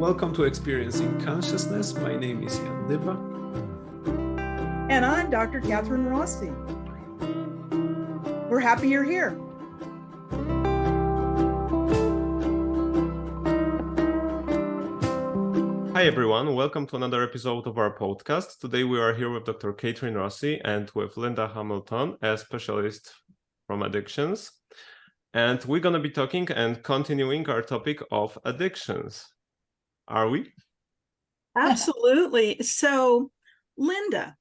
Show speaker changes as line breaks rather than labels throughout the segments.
welcome to Experiencing Consciousness. My name is Jan Liva.
And I'm Dr. Catherine Rossi. We're happy you're here.
Hi everyone, welcome to another episode of our podcast. Today we are here with Dr. Catherine Rossi and with Linda Hamilton, a specialist from addictions. And we're going to be talking and continuing our topic of addictions. Are we?
Absolutely. So, Linda,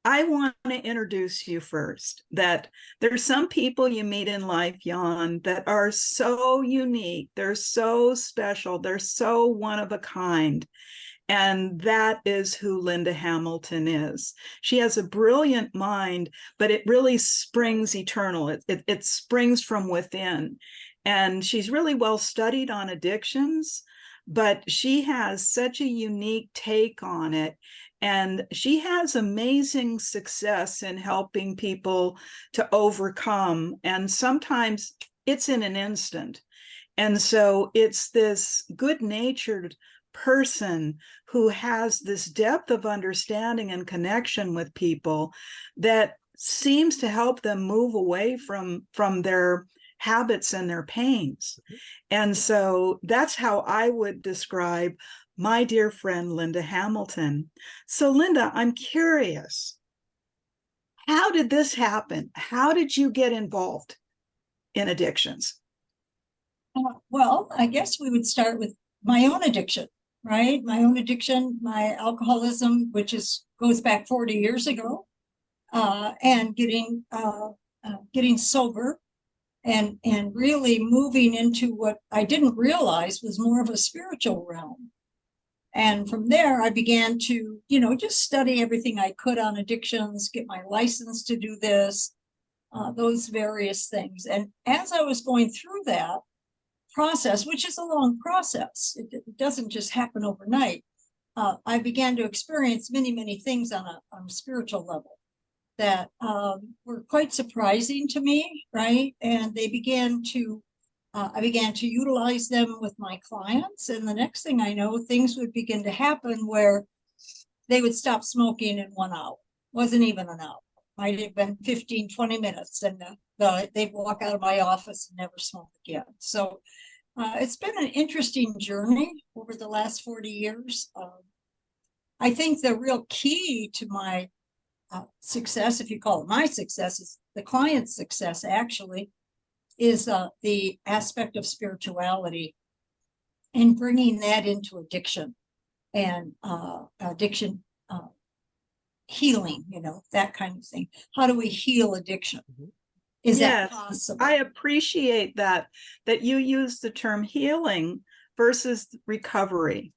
I want to introduce you first. That there's some people you meet in life, Jan, that are so unique. They're so special. They're so one of a kind. And that is who Linda Hamilton is. She has a brilliant mind, but it really springs eternal. It springs from within. And she's really well studied on addictions, but she has such a unique take on it. And she has amazing success in helping people to overcome. And sometimes it's in an instant. And so it's this good-natured person who has this depth of understanding and connection with people that seems to help them move away from their habits and their pains. And so that's how I would describe my dear friend, Linda Hamilton. So Linda, I'm curious, how did this happen? How did you get involved in addictions?
Well, I guess we would start with my own addiction, right? My own addiction, my alcoholism, which goes back 40 years ago, and getting sober and really moving into what I didn't realize was more of a spiritual realm. And from there, I began to, just study everything I could on addictions, get my license to do this, those various things. And as I was going through that process, which is a long process, it doesn't just happen overnight, I began to experience many, many things on a spiritual level that were quite surprising to me, right? And they began to, I began to utilize them with my clients. And the next thing I know, things would begin to happen where they would stop smoking in 1 hour. Wasn't even an hour. Might have been 15, 20 minutes. And they'd walk out of my office and never smoke again. So it's been an interesting journey over the last 40 years. I think the real key to my success, if you call it my success, is the client's success, actually, is the aspect of spirituality and bringing that into addiction and addiction healing, that kind of thing. How do we heal addiction? Is that possible?
I appreciate that you use the term healing versus recovery.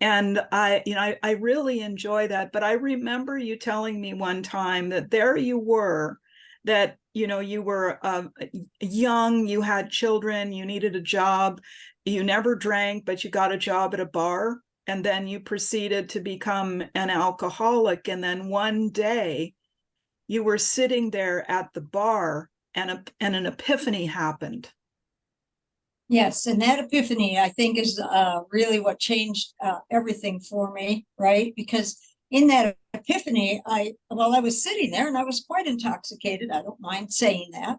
And I really enjoy that. But I remember you telling me one time that there you were, that, you were young, you had children, you needed a job, you never drank, but you got a job at a bar. And then you proceeded to become an alcoholic. And then one day you were sitting there at the bar and an epiphany happened.
Yes, and that epiphany, I think, is really what changed everything for me, right? Because in that epiphany, I was sitting there and I was quite intoxicated. I don't mind saying that,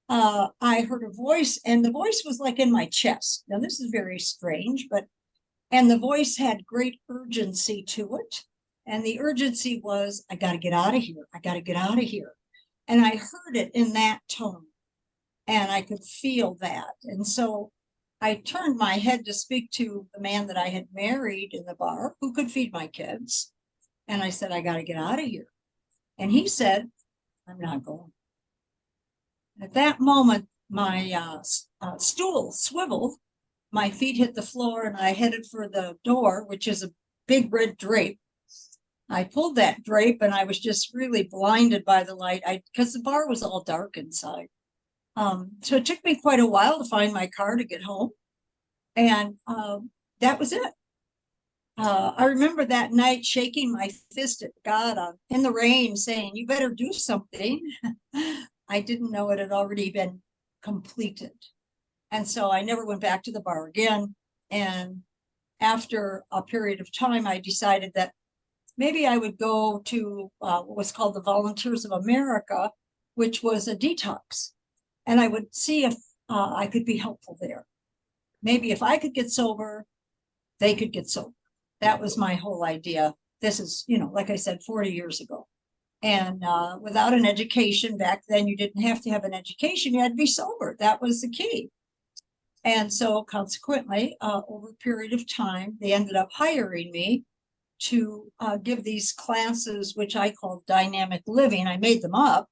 I heard a voice, and the voice was like in my chest. Now, this is very strange, and the voice had great urgency to it. And the urgency was, I got to get out of here. I got to get out of here. And I heard it in that tone. And I could feel that. And so I turned my head to speak to the man that I had married in the bar, who could feed my kids. And I said, I got to get out of here. And he said, I'm not going. At that moment, my stool swiveled, my feet hit the floor, and I headed for the door, which is a big red drape. I pulled that drape, and I was just really blinded by the light, because the bar was all dark inside. So it took me quite a while to find my car to get home. And that was it. I remember that night shaking my fist at God in the rain, saying, you better do something. I didn't know it had already been completed. And so I never went back to the bar again. And after a period of time, I decided that maybe I would go to what was called the Volunteers of America, which was a detox. And I would see if I could be helpful there. Maybe if I could get sober, they could get sober. That was my whole idea. This is, like I said, 40 years ago. And without an education back then, you didn't have to have an education. You had to be sober. That was the key. And so consequently, over a period of time, they ended up hiring me to give these classes, which I called dynamic living. I made them up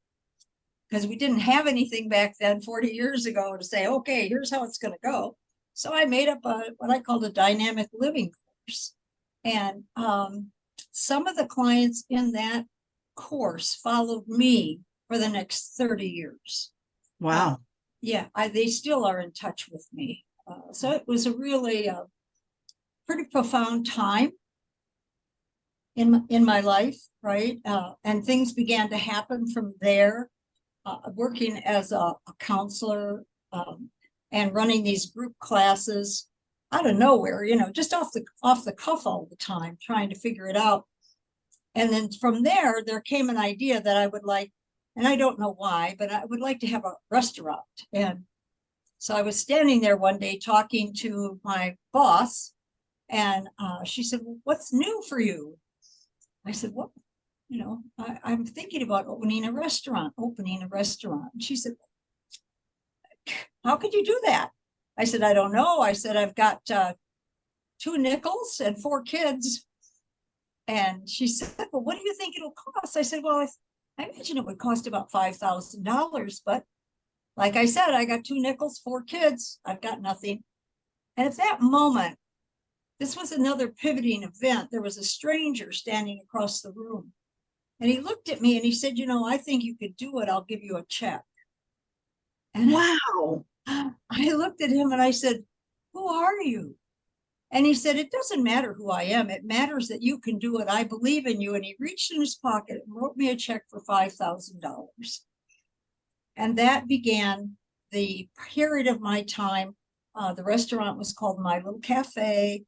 because we didn't have anything back then 40 years ago to say, okay, here's how it's going to go. So I made up what I called a dynamic living course. And some of the clients in that course followed me for the next 30 years.
Wow.
They still are in touch with me. So it was a really pretty profound time in my life, right? And things began to happen from there. Working as a counselor and running these group classes out of nowhere, just off the cuff all the time, trying to figure it out. And then from there came an idea that I would like, and I don't know why, but I would like to have a restaurant. And so I was standing there one day talking to my boss, and she said, well, what's new for you? I said, well, I'm thinking about opening a restaurant. And she said, how could you do that? I said, I don't know. I said, I've got 2 nickels and 4 kids. And she said, well, what do you think it'll cost? I said, well, I imagine it would cost about $5,000. But like I said, I got 2 nickels, 4 kids. I've got nothing. And at that moment, this was another pivoting event. There was a stranger standing across the room. And he looked at me and he said, I think you could do it. I'll give you a check. And
Wow.
I looked at him and I said, who are you? And he said, it doesn't matter who I am. It matters that you can do it. I believe in you. And he reached in his pocket and wrote me a check for $5,000. And that began the period of my time. The restaurant was called My Little Cafe.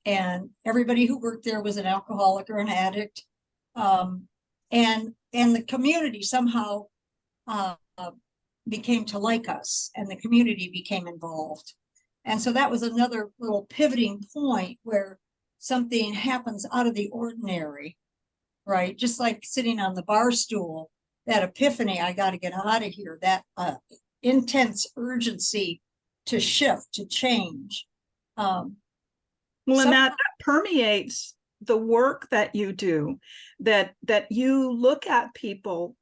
And everybody who worked there was an alcoholic or an addict. And the community somehow became to like us, and the community became involved. And so that was another little pivoting point where something happens out of the ordinary, right? Just like sitting on the bar stool, that epiphany, I got to get out of here, that intense urgency to shift, to change.
Well, and that permeates the work that you do, that you look at people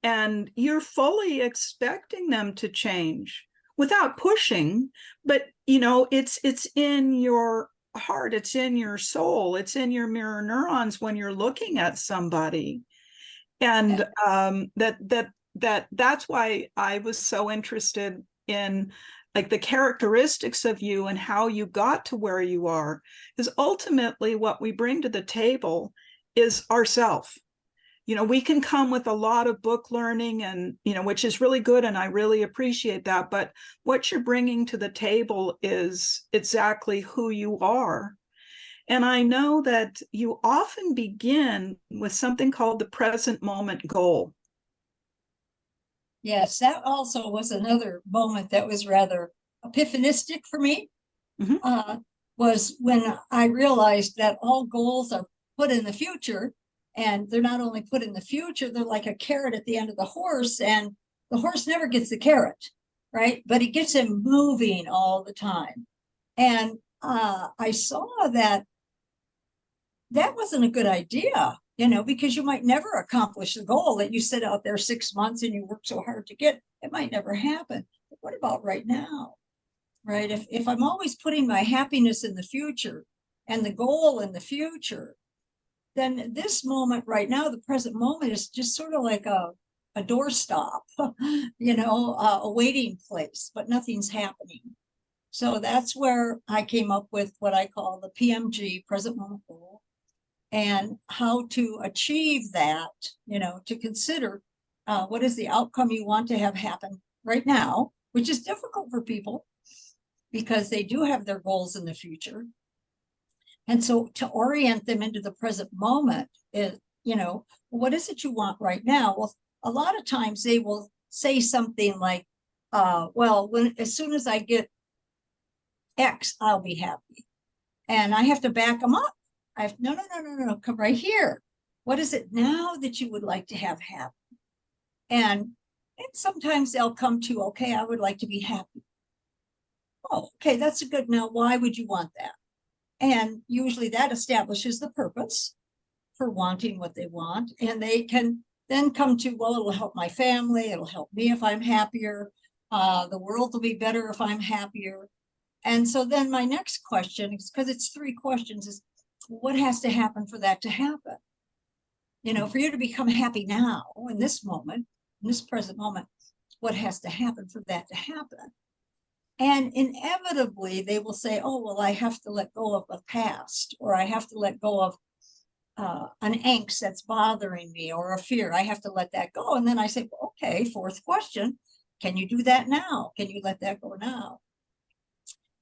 and you're fully expecting them to change without pushing, but it's in your heart, it's in your soul, it's in your mirror neurons when you're looking at somebody. And that's why I was so interested in like the characteristics of you and how you got to where you are, because ultimately what we bring to the table is ourself. We can come with a lot of book learning and, which is really good. And I really appreciate that. But what you're bringing to the table is exactly who you are. And I know that you often begin with something called the present moment goal.
Yes, that also was another moment that was rather epiphanistic for me. Mm-hmm. Was when I realized that all goals are put in the future. And they're not only put in the future, they're like a carrot at the end of the horse, and the horse never gets the carrot, right? But it gets him moving all the time. And I saw that wasn't a good idea, because you might never accomplish the goal that you set out there 6 months and you work so hard to get. It might never happen. But what about right now, right? If I'm always putting my happiness in the future and the goal in the future, then this moment right now, the present moment, is just sort of like a doorstop, a waiting place, but nothing's happening. So that's where I came up with what I call the PMG, present moment goal, and how to achieve that, to consider what is the outcome you want to have happen right now, which is difficult for people because they do have their goals in the future. And so to orient them into the present moment is, what is it you want right now? Well, a lot of times they will say something like, as soon as I get X, I'll be happy. And I have to back them up. No, come right here. What is it now that you would like to have happen? And sometimes they'll come to, okay, I would like to be happy. Oh, okay, that's a good. Now, why would you want that? And usually that establishes the purpose for wanting what they want. And they can then come to, well, it'll help my family. It'll help me if I'm happier. The world will be better if I'm happier. And so then my next question, because it's 3 questions, is what has to happen for that to happen? For you to become happy now, in this moment, in this present moment, what has to happen for that to happen? And inevitably, they will say, oh, well, I have to let go of the past, or I have to let go of an angst that's bothering me, or a fear. I have to let that go. And then I say, well, okay, 4th question, can you do that now? Can you let that go now?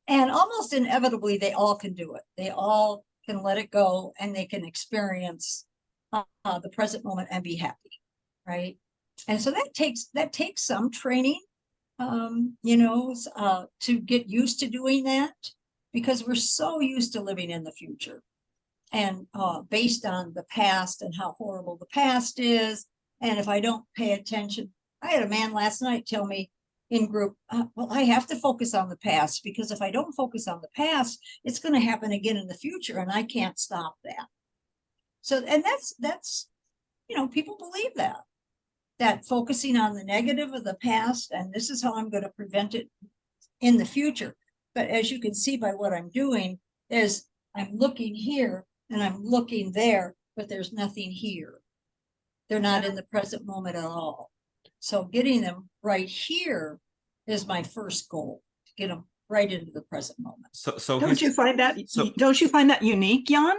And almost inevitably, they all can do it. They all can let it go, and they can experience the present moment and be happy, right? And so that takes some training, to get used to doing that, because we're so used to living in the future and based on the past and how horrible the past is. And if I don't pay attention, I had a man last night tell me in group, well, I have to focus on the past, because if I don't focus on the past, it's going to happen again in the future, and I can't stop that. So, and that's, people believe that focusing on the negative of the past, and this is how I'm going to prevent it in the future. But as you can see by what I'm doing, is I'm looking here and I'm looking there, but there's nothing here. They're not in the present moment at all. So getting them right here is my first goal, to get them right into the present moment.
So
don't you find that unique, Jan?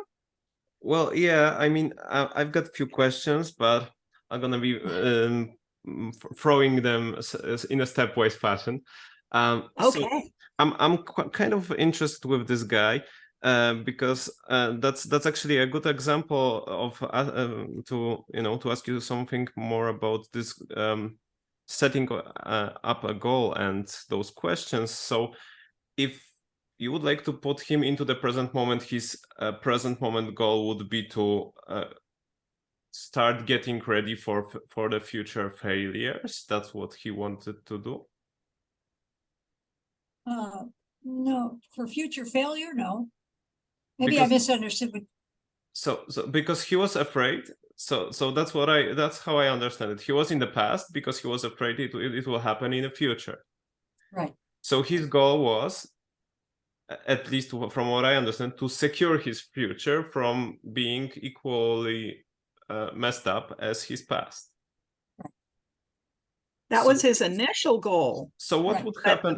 Well, yeah, I mean, I've got a few questions, but I'm gonna be throwing them in a stepwise fashion.
Okay.
So I'm kind of interested with this guy because that's actually a good example of to ask you something more about this setting up a goal and those questions. So if you would like to put him into the present moment, his present moment goal would be to start getting ready for the future failures. That's what he wanted to do.
No, for future failure, no. Maybe I misunderstood.
So because he was afraid. So that's how I understand it. He was in the past because he was afraid it will happen in the future.
Right.
So his goal was, at least from what I understand, to secure his future from being equally messed up as his past.
That was his initial goal.
So what would happen?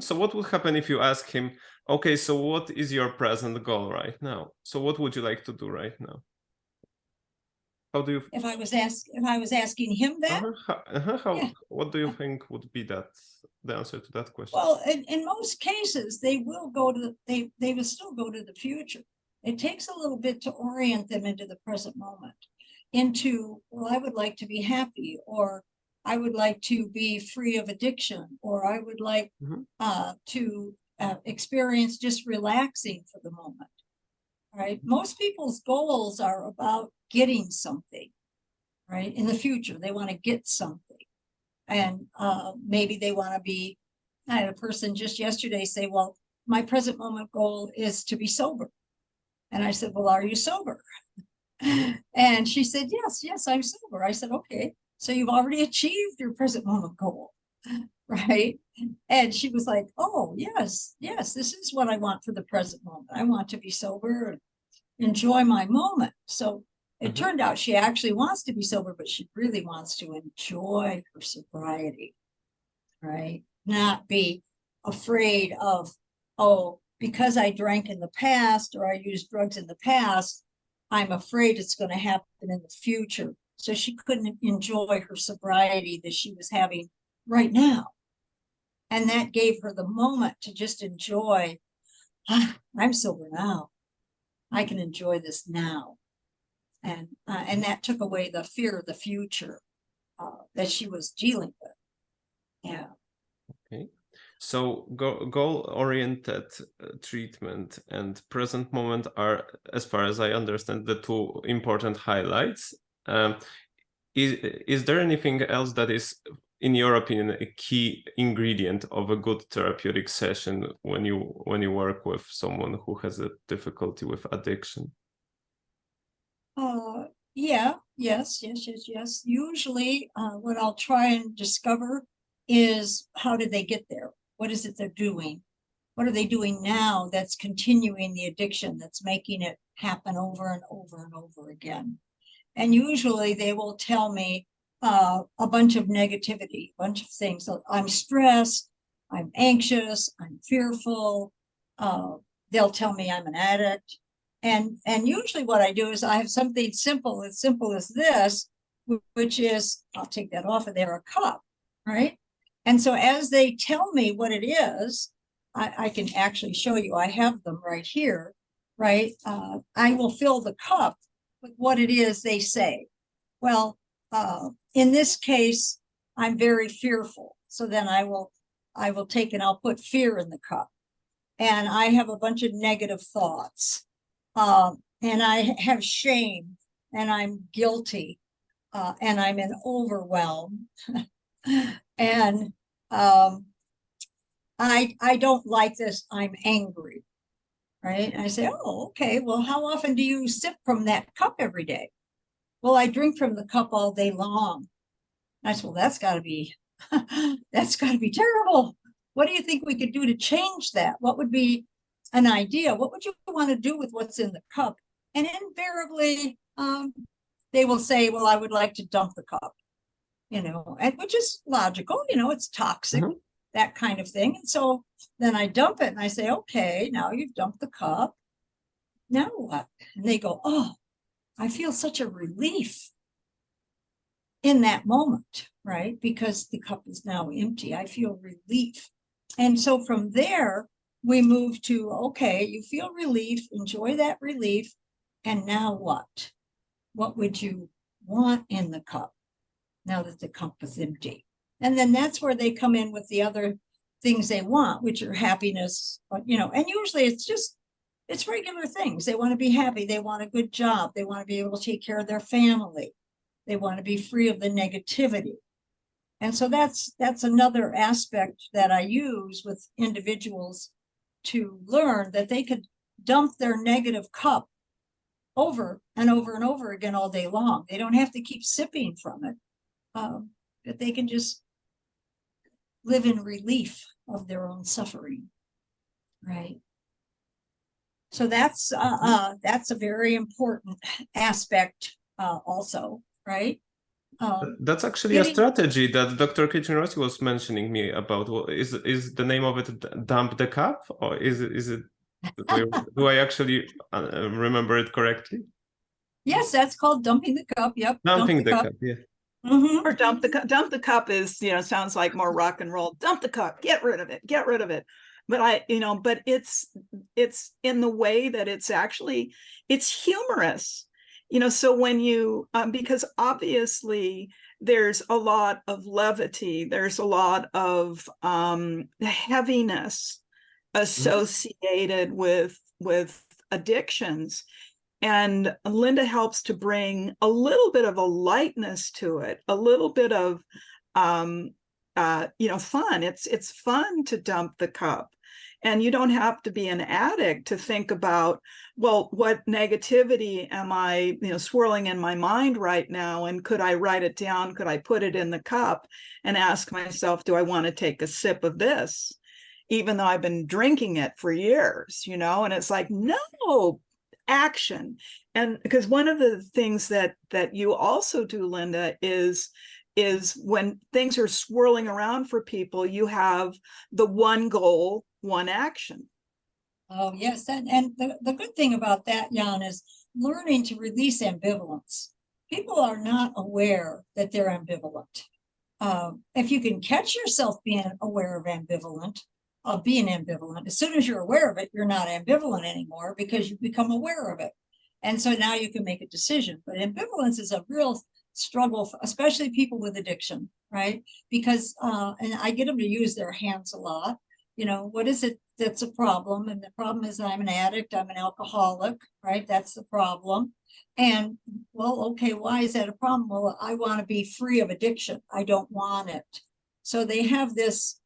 So what would happen if you ask him, okay, so what is your present goal right now? So what would you like to do right now? How do you?
If I was asking him that,
what do you think would be the answer to that question?
Well, in most cases, they will still go to the future. It takes a little bit to orient them into the present moment, into, well, I would like to be happy, or I would like to be free of addiction, or I would like to experience just relaxing for the moment. Right? Most people's goals are about getting something, right? In the future, they want to get something. And maybe they want to be, I had a person just yesterday say, well, my present moment goal is to be sober. And I said, well, are you sober? And she said, yes, I'm sober. I said, okay, so you've already achieved your present moment goal, right? And she was like, oh, yes, this is what I want for the present moment. I want to be sober and enjoy my moment. So it turned out she actually wants to be sober, but she really wants to enjoy her sobriety, right? Not be afraid of, oh, because I drank in the past or I used drugs in the past, I'm afraid it's going to happen in the future. So she couldn't enjoy her sobriety that she was having right now. And that gave her the moment to just enjoy, I'm sober now. I can enjoy this now. And that took away the fear of the future that she was dealing with. Yeah.
Okay. So goal-oriented treatment and present moment are, as far as I understand, the two important highlights. Is there anything else that is, in your opinion, a key ingredient of a good therapeutic session when you work with someone who has a difficulty with addiction?
Yeah, yes. Usually, what I'll try and discover is how did they get there? What is it they're doing? What are they doing now that's continuing the addiction, that's making it happen over and over and over again? And usually they will tell me a bunch of negativity, a bunch of things. So I'm stressed, I'm anxious, I'm fearful. They'll tell me I'm an addict. And usually what I do is I have something simple as this, which is, I'll take that off of there, a cup, right? And so as they tell me what it is, I can actually show you, I have them right here, right? I will fill the cup with what it is they say. Well, in this case, I'm very fearful. So then I will take and I'll put fear in the cup. And I have a bunch of negative thoughts. And I have shame, and I'm guilty, and I'm in overwhelm. And I don't like this, I'm angry. Right? And I say, oh, okay, well, how often do you sip from that cup every day? Well, I drink from the cup all day long. And I said, well, that's got to be terrible. What do you think we could do to change that? What would be an idea? What would you want to do with what's in the cup? And invariably, they will say, well, I would like to dump the cup, and which is logical, it's toxic, that kind of thing. And so then I dump it and I say, okay, now you've dumped the cup. Now what? And they go, oh, I feel such a relief in that moment, right? Because the cup is now empty. I feel relief. And so from there, we move to, okay, you feel relief, enjoy that relief. And now what? What would you want in the cup now that the cup is empty? And then that's where they come in with the other things they want, which are happiness, and usually it's regular things. They want to be happy. They want a good job. They want to be able to take care of their family. They want to be free of the negativity. And so that's another aspect that I use with individuals to learn that they could dump their negative cup over and over and over again all day long. They don't have to keep sipping from it, but they can just live in relief of their own suffering, right? So that's a very important aspect also, right?
That's actually a strategy that Dr. Katrin Rossi was mentioning me about. Well, is the name of it "Dump the Cup," or is it? Do I actually remember it correctly?
Yes, that's called dumping the cup. Yep,
Dumping the cup. Yeah.
Or dump the cup is, sounds like more rock and roll. Dump the cup, get rid of it. But but it's in the way that it's humorous, so when you, because obviously there's a lot of levity, there's a lot of heaviness associated with addictions. And Linda helps to bring a little bit of a lightness to it, a little bit of, fun. It's fun to dump the cup. And you don't have to be an addict to think about, well, what negativity am I, swirling in my mind right now? And could I write it down? Could I put it in the cup and ask myself, do I want to take a sip of this? Even though I've been drinking it for years, and it's like, no, action. And because one of the things that you also do, Linda, is when things are swirling around for people, you have the one goal, one action.
Oh, yes. And the good thing about that, Jan, is learning to release ambivalence. People are not aware that they're ambivalent. If you can catch yourself being aware of ambivalent, of being ambivalent. As soon as you're aware of it, you're not ambivalent anymore because you become aware of it. And so now you can make a decision. But ambivalence is a real struggle, especially people with addiction, right? Because, and I get them to use their hands a lot. You know, what is it that's a problem? And the problem is I'm an addict, I'm an alcoholic, right? That's the problem. And well, okay, why is that a problem? Well, I want to be free of addiction. I don't want it. So they have this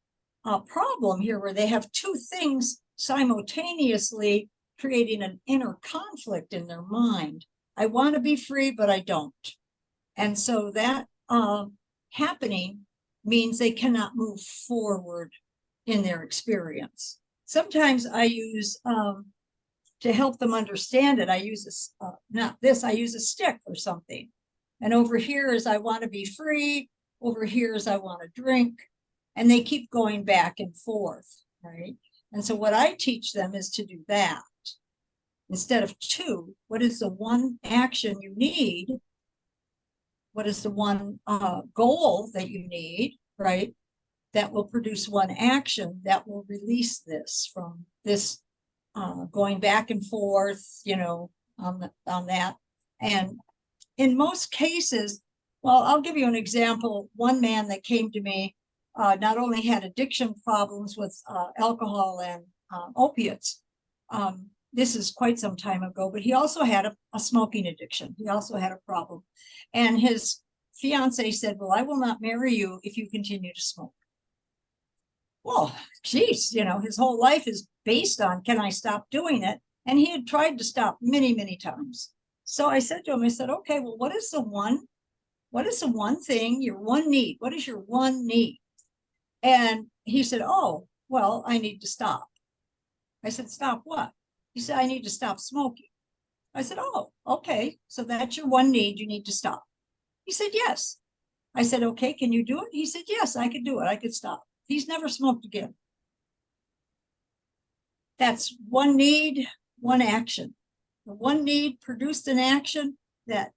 problem here where they have two things simultaneously creating an inner conflict in their mind. I want to be free, but I don't. And so that happening means they cannot move forward in their experience. Sometimes I use, to help them understand it, I use I use a stick or something. And over here is I want to be free, over here is I want to drink, and they keep going back and forth, right? And so what I teach them is to do that. Instead of two, what is the one action you need? What is the one goal that you need, right? That will produce one action that will release this from this going back and forth, you know, on that. And in most cases, well, I'll give you an example. One man that came to me not only had addiction problems with alcohol and opiates. This is quite some time ago, but he also had a smoking addiction. He also had a problem. And his fiance said, well, I will not marry you if you continue to smoke. Well, geez, you know, his whole life is based on, can I stop doing it? And he had tried to stop many, many times. So I said to him, I said, okay, well, what is the one thing, your one need? What is your one need? And he said, oh, well, I need to stop. I said, stop what? He said, I need to stop smoking. I said, oh, okay. So that's your one need. You need to stop. He said, yes. I said, okay, can you do it? He said, yes, I could do it. I could stop. He's never smoked again. That's one need, one action. The one need produced an action that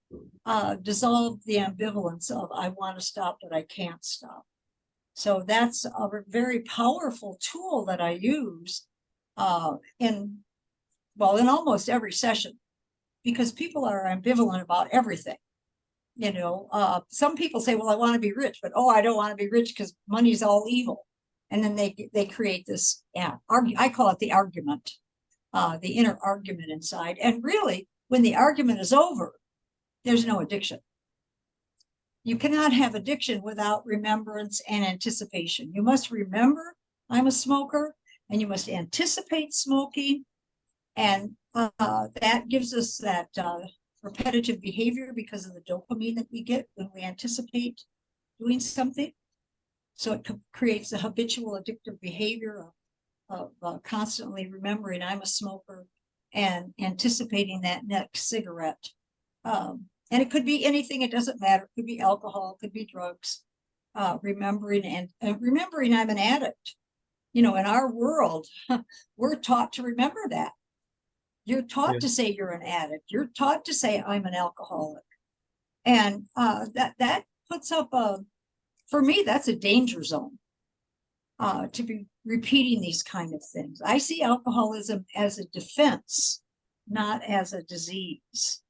dissolved the ambivalence of I want to stop, but I can't stop. So that's a very powerful tool that I use in almost every session, because people are ambivalent about everything. You know, some people say, well, I want to be rich, but I don't want to be rich because money's all evil. And then they create this, I call it the argument, the inner argument inside. And really, when the argument is over, there's no addiction. You cannot have addiction without remembrance and anticipation. You must remember I'm a smoker, and you must anticipate smoking. And that gives us that repetitive behavior because of the dopamine that we get when we anticipate doing something. So it creates a habitual addictive behavior of constantly remembering I'm a smoker and anticipating that next cigarette. And it could be anything, it doesn't matter. It could be alcohol, it could be drugs. Remembering I'm an addict. You know, in our world, we're taught to remember that. You're taught to say you're an addict. You're taught to say I'm an alcoholic. And that puts up for me, that's a danger zone to be repeating these kind of things. I see alcoholism as a defense, not as a disease.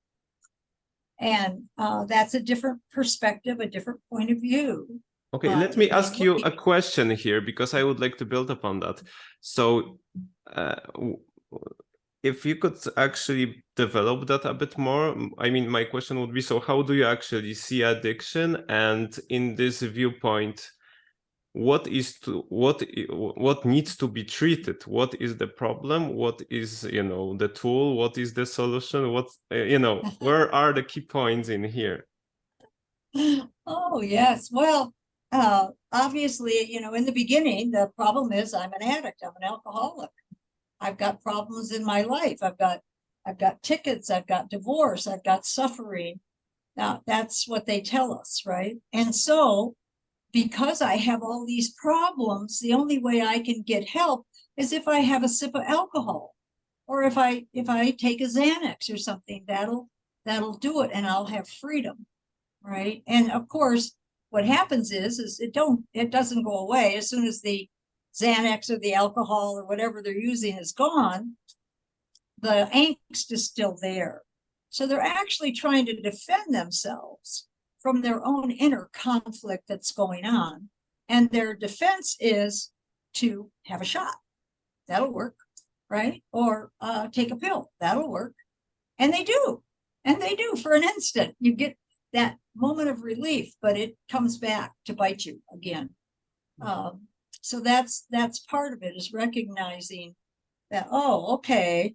And that's a different perspective, a different point of view.
Okay, let me ask you a question here, because I would like to build upon that. So if you could actually develop that a bit more, I mean, my question would be, so how do you actually see addiction? And in this viewpoint, what needs to be treated? What is the problem? What is, the tool? What is the solution? Where are the key points in here?
Oh, yes. Well, obviously, in the beginning, the problem is I'm an addict. I'm an alcoholic. I've got problems in my life. I've got tickets. I've got divorce. I've got suffering. Now, that's what they tell us, right? And so, because I have all these problems, the only way I can get help is if I have a sip of alcohol, or if I take a Xanax or something. That'll do it, and I'll have freedom, right? And of course, what happens is it doesn't go away as soon as the Xanax or the alcohol or whatever they're using is gone, the angst is still there. So they're actually trying to defend themselves from their own inner conflict that's going on. And their defense is to have a shot. That'll work, right? Or take a pill. That'll work. And they do. And they do for an instant. You get that moment of relief, but it comes back to bite you again. So that's part of it, is recognizing that, oh, okay,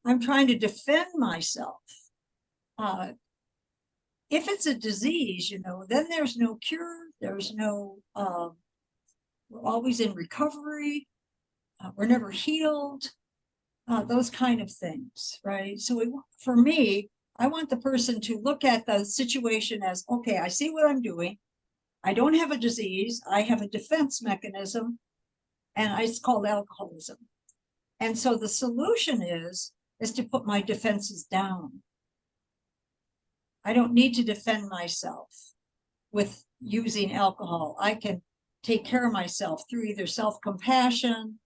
I'm trying to defend myself. If it's a disease, then there's no cure. There's no, we're always in recovery. We're never healed. Those kind of things, right? So for me, I want the person to look at the situation as, okay, I see what I'm doing. I don't have a disease. I have a defense mechanism, and it's called alcoholism. And so the solution is to put my defenses down. I don't need to defend myself with using alcohol. I can take care of myself through either self-compassion,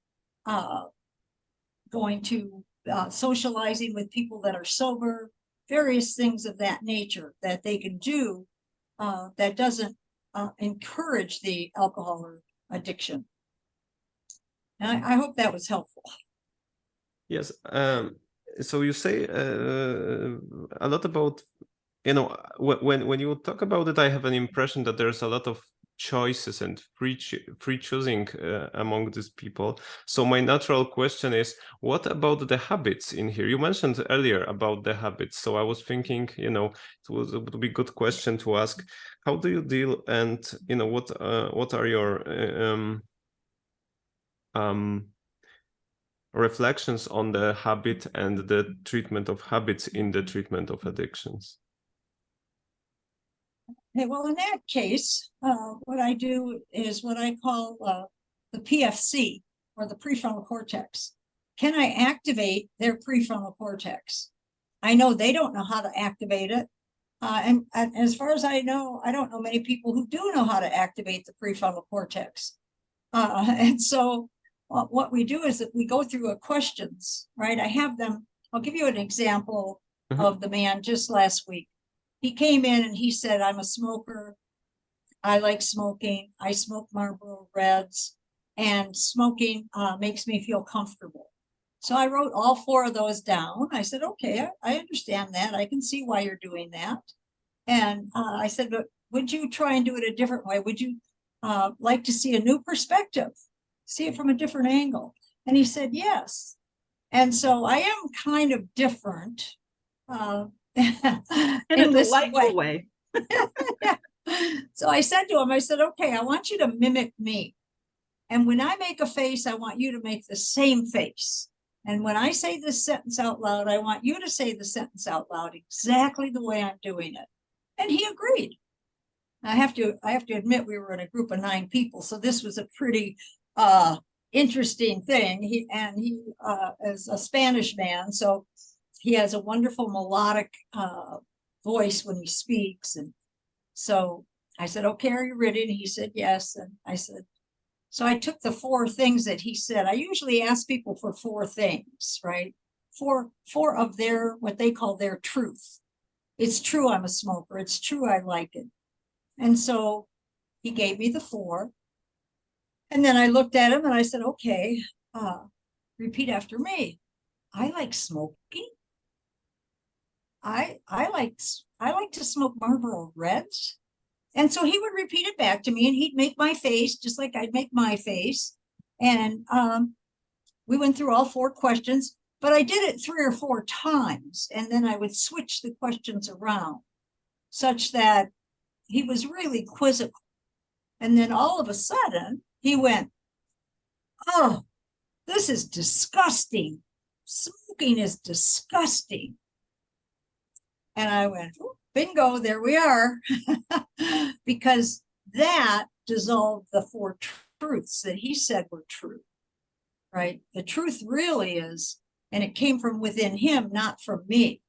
going to socializing with people that are sober, various things of that nature that they can do that doesn't encourage the alcohol or addiction. And I hope that was helpful.
Yes. So you say a lot about, when you talk about it, I have an impression that there's a lot of choices and free choosing among these people. So my natural question is, what about the habits in here? You mentioned earlier about the habits. So I was thinking, it would be a good question to ask. How do you deal, and what are your reflections on the habit and the treatment of habits in the treatment of addictions?
Okay, well, in that case, what I do is what I call the PFC, or the prefrontal cortex. Can I activate their prefrontal cortex? I know they don't know how to activate it. And as far as I know, I don't know many people who do know how to activate the prefrontal cortex. And so what we do is that we go through questions, right? I have them. I'll give you an example of the man just last week. He came in and he said, I'm a smoker. I like smoking. I smoke Marlboro Reds, and smoking makes me feel comfortable. So I wrote all 4 of those down. I said, okay, I understand that. I can see why you're doing that. And I said, but would you try and do it a different way? Would you like to see a new perspective? See it from a different angle? And he said, yes. And so I am kind of different.
In a delightful way.
So I said to him, I said, okay, I want you to mimic me. And when I make a face, I want you to make the same face. And when I say this sentence out loud, I want you to say the sentence out loud exactly the way I'm doing it. And he agreed. I have to admit, we were in a group of 9 people, so this was a pretty interesting thing. He is a Spanish man, so he has a wonderful melodic voice when he speaks. And so I said, okay, are you ready? And he said, yes. And I said, so I took the 4 things that he said. I usually ask people for 4 things, right? 4 of their, what they call their truth. It's true I'm a smoker. It's true I like it. And so he gave me the 4. And then I looked at him and I said, okay, repeat after me. I like smoking. I like to smoke Marlboro Reds. And so he would repeat it back to me, and he'd make my face just like I'd make my face. And we went through all 4 questions, but I did it 3 or 4 times. And then I would switch the questions around such that he was really quizzical. And then all of a sudden he went, oh, this is disgusting. Smoking is disgusting. And I went, oh, bingo, there we are. Because that dissolved the 4 truths that he said were true, right? The truth really is, and it came from within him, not from me,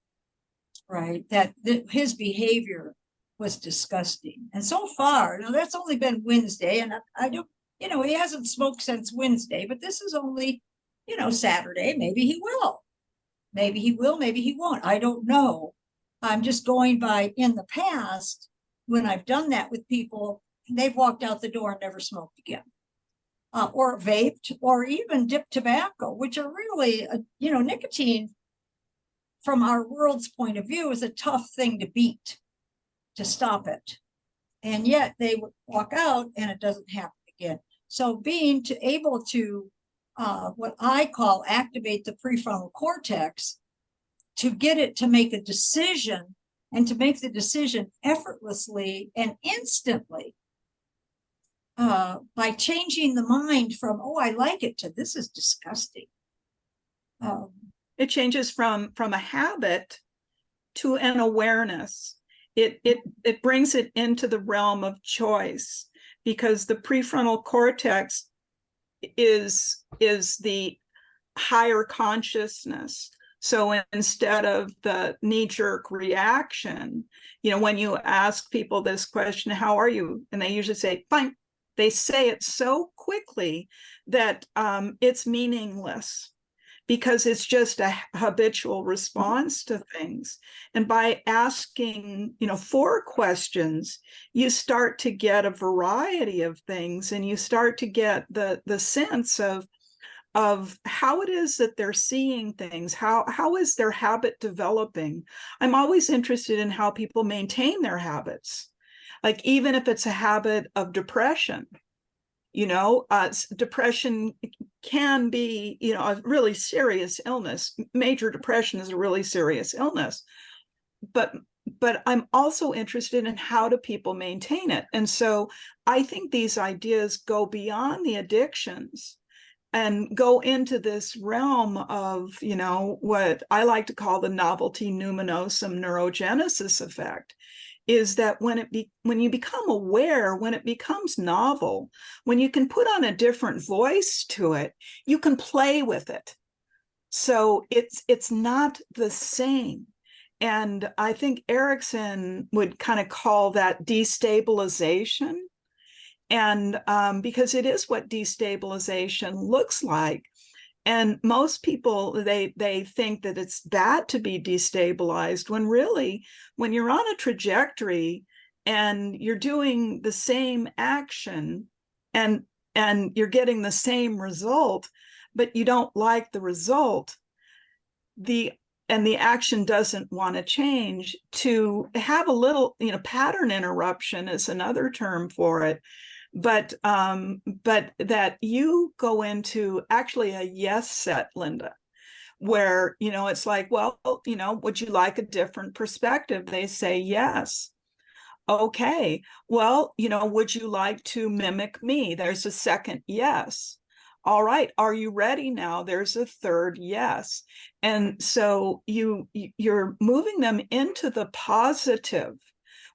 right? That his behavior was disgusting. And so far, now that's only been Wednesday, and I don't, he hasn't smoked since Wednesday, but this is only, Saturday. Maybe he will. Maybe he will, maybe he won't. I don't know. I'm just going by in the past when I've done that with people, they've walked out the door and never smoked again. Or vaped, or even dipped tobacco, which are really, nicotine from our world's point of view is a tough thing to beat, to stop it. And yet they would walk out and it doesn't happen again. So being able to, what I call activate the prefrontal cortex, to get it to make a decision, and to make the decision effortlessly and instantly, by changing the mind from, oh, I like it, to this is disgusting.
It changes from a habit to an awareness. It brings it into the realm of choice, because the prefrontal cortex is the higher consciousness. So instead of the knee-jerk reaction, when you ask people this question, how are you? And they usually say, fine. They say it so quickly that it's meaningless, because it's just a habitual response to things. And by asking, 4 questions, you start to get a variety of things, and you start to get the sense of how it is that they're seeing things. How is their habit developing? I'm always interested in how people maintain their habits. Like, even if it's a habit of depression, depression can be, a really serious illness. Major depression is a really serious illness. But I'm also interested in how do people maintain it. And so I think these ideas go beyond the addictions and go into this realm of, what I like to call the novelty numinosum neurogenesis effect. Is that when you become aware, when it becomes novel, when you can put on a different voice to it, you can play with it. So it's not the same. And I think Erickson would kind of call that destabilization. And because it is what destabilization looks like. And most people, they think that it's bad to be destabilized, when really, when you're on a trajectory and you're doing the same action and you're getting the same result, but you don't like the result, the action doesn't want to change, to have a little, pattern interruption is another term for it. But that you go into actually a yes set, Linda, where, it's like, well, would you like a different perspective? They say yes. Okay, well, would you like to mimic me? There's a second yes. All right, are you ready now? There's a third yes. And so you're moving them into the positive,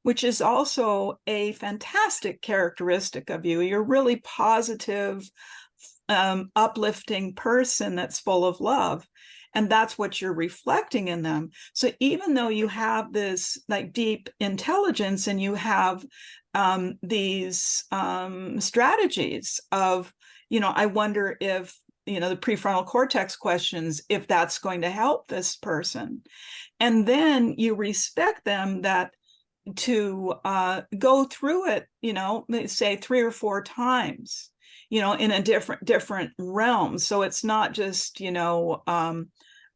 which is also a fantastic characteristic of you. You're a really positive, uplifting person that's full of love. And that's what you're reflecting in them. So even though you have this like deep intelligence, and you have these strategies of, I wonder if, the prefrontal cortex questions, if that's going to help this person. And then you respect them that to go through it, say 3 or 4 times, in a different realm. So it's not just, giving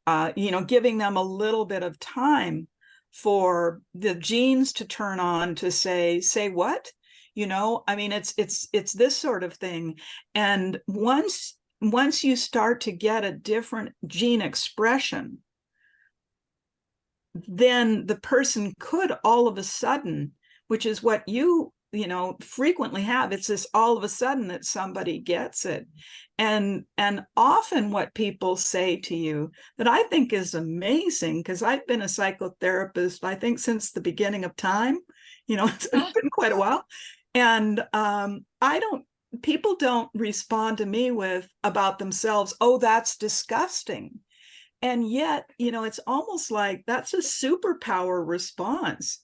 them a little bit of time for the genes to turn on to say what, it's this sort of thing. And once you start to get a different gene expression, then the person could all of a sudden, which is what you frequently have, it's this all of a sudden that somebody gets it. And often what people say to you that I think is amazing, because I've been a psychotherapist, I think, since the beginning of time, it's been quite a while. And people don't respond to me about themselves, oh, that's disgusting. And yet, it's almost like that's a superpower response,